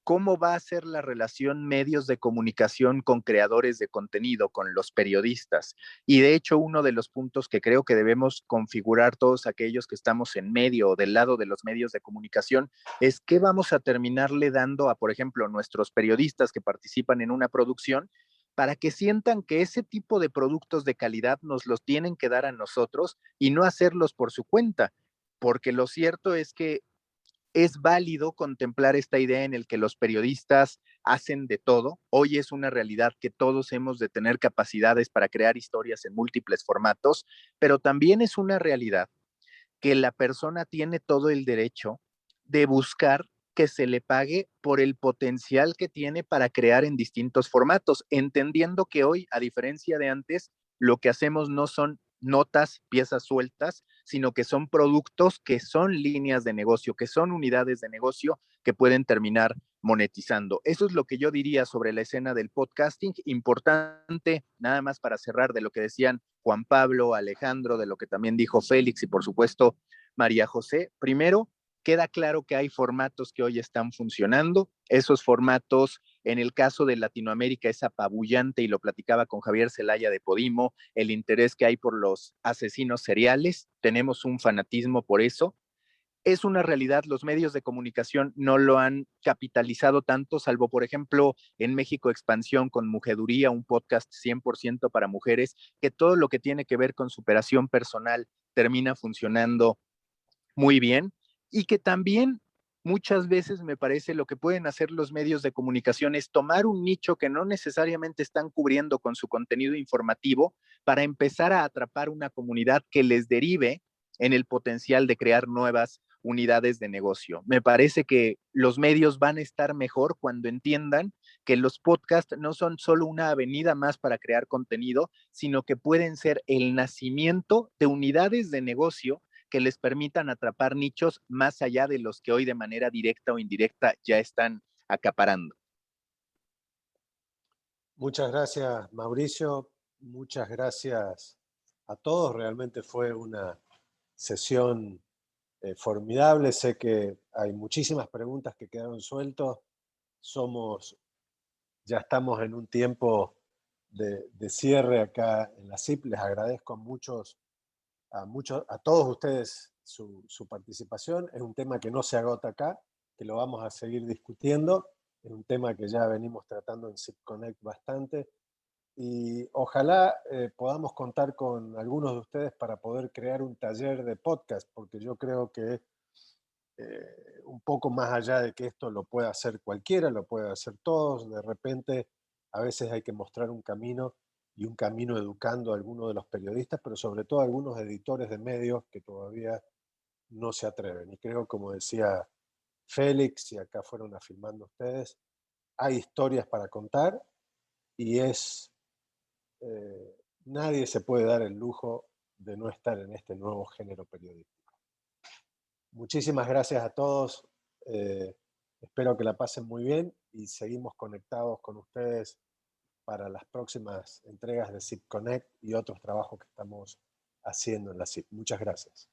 ¿cómo va a ser la relación medios de comunicación con creadores de contenido, con los periodistas? Y de hecho, uno de los puntos que creo que debemos configurar todos aquellos que estamos en medio o del lado de los medios de comunicación es qué vamos a terminarle dando a, por ejemplo, nuestros periodistas que participan en una producción para que sientan que ese tipo de productos de calidad nos los tienen que dar a nosotros y no hacerlos por su cuenta. Porque lo cierto es que es válido contemplar esta idea en el que los periodistas hacen de todo. Hoy es una realidad que todos hemos de tener capacidades para crear historias en múltiples formatos, pero también es una realidad que la persona tiene todo el derecho de buscar que se le pague por el potencial que tiene para crear en distintos formatos, entendiendo que hoy, a diferencia de antes, lo que hacemos no son notas, piezas sueltas, sino que son productos que son líneas de negocio, que son unidades de negocio que pueden terminar monetizando. Eso es lo que yo diría sobre la escena del podcasting. Importante, nada más para cerrar, de lo que decían Juan Pablo, Alejandro, de lo que también dijo Félix y por supuesto María José. Primero, queda claro que hay formatos que hoy están funcionando. Esos formatos, en el caso de Latinoamérica, es apabullante y lo platicaba con Javier Zelaya de Podimo, el interés que hay por los asesinos seriales. Tenemos un fanatismo por eso. Es una realidad, los medios de comunicación no lo han capitalizado tanto, salvo, por ejemplo, en México Expansión con Mujeduría, un podcast 100% para mujeres, que todo lo que tiene que ver con superación personal termina funcionando muy bien y que también muchas veces me parece lo que pueden hacer los medios de comunicación es tomar un nicho que no necesariamente están cubriendo con su contenido informativo para empezar a atrapar una comunidad que les derive en el potencial de crear nuevas unidades de negocio. Me parece que los medios van a estar mejor cuando entiendan que los podcasts no son solo una avenida más para crear contenido, sino que pueden ser el nacimiento de unidades de negocio que les permitan atrapar nichos más allá de los que hoy de manera directa o indirecta ya están acaparando. Muchas gracias, Mauricio. Muchas gracias a todos. Realmente fue una sesión formidable. Sé que hay muchísimas preguntas que quedaron sueltas. Ya estamos en un tiempo de cierre acá en la CIP. Les agradezco a todos ustedes su participación. Es un tema que no se agota acá, que lo vamos a seguir discutiendo. Es un tema que ya venimos tratando en CIP Connect bastante. Y ojalá podamos contar con algunos de ustedes para poder crear un taller de podcast, porque yo creo que un poco más allá de que esto lo pueda hacer cualquiera, lo puede hacer todos, de repente a veces hay que mostrar un camino y un camino educando a algunos de los periodistas, pero sobre todo a algunos editores de medios que todavía no se atreven. Y creo, como decía Félix, y acá fueron afirmando ustedes, hay historias para contar y nadie se puede dar el lujo de no estar en este nuevo género periodístico. Muchísimas gracias a todos. Espero que la pasen muy bien y seguimos conectados con ustedes para las próximas entregas de CIP Connect y otros trabajos que estamos haciendo en la CIP. Muchas gracias.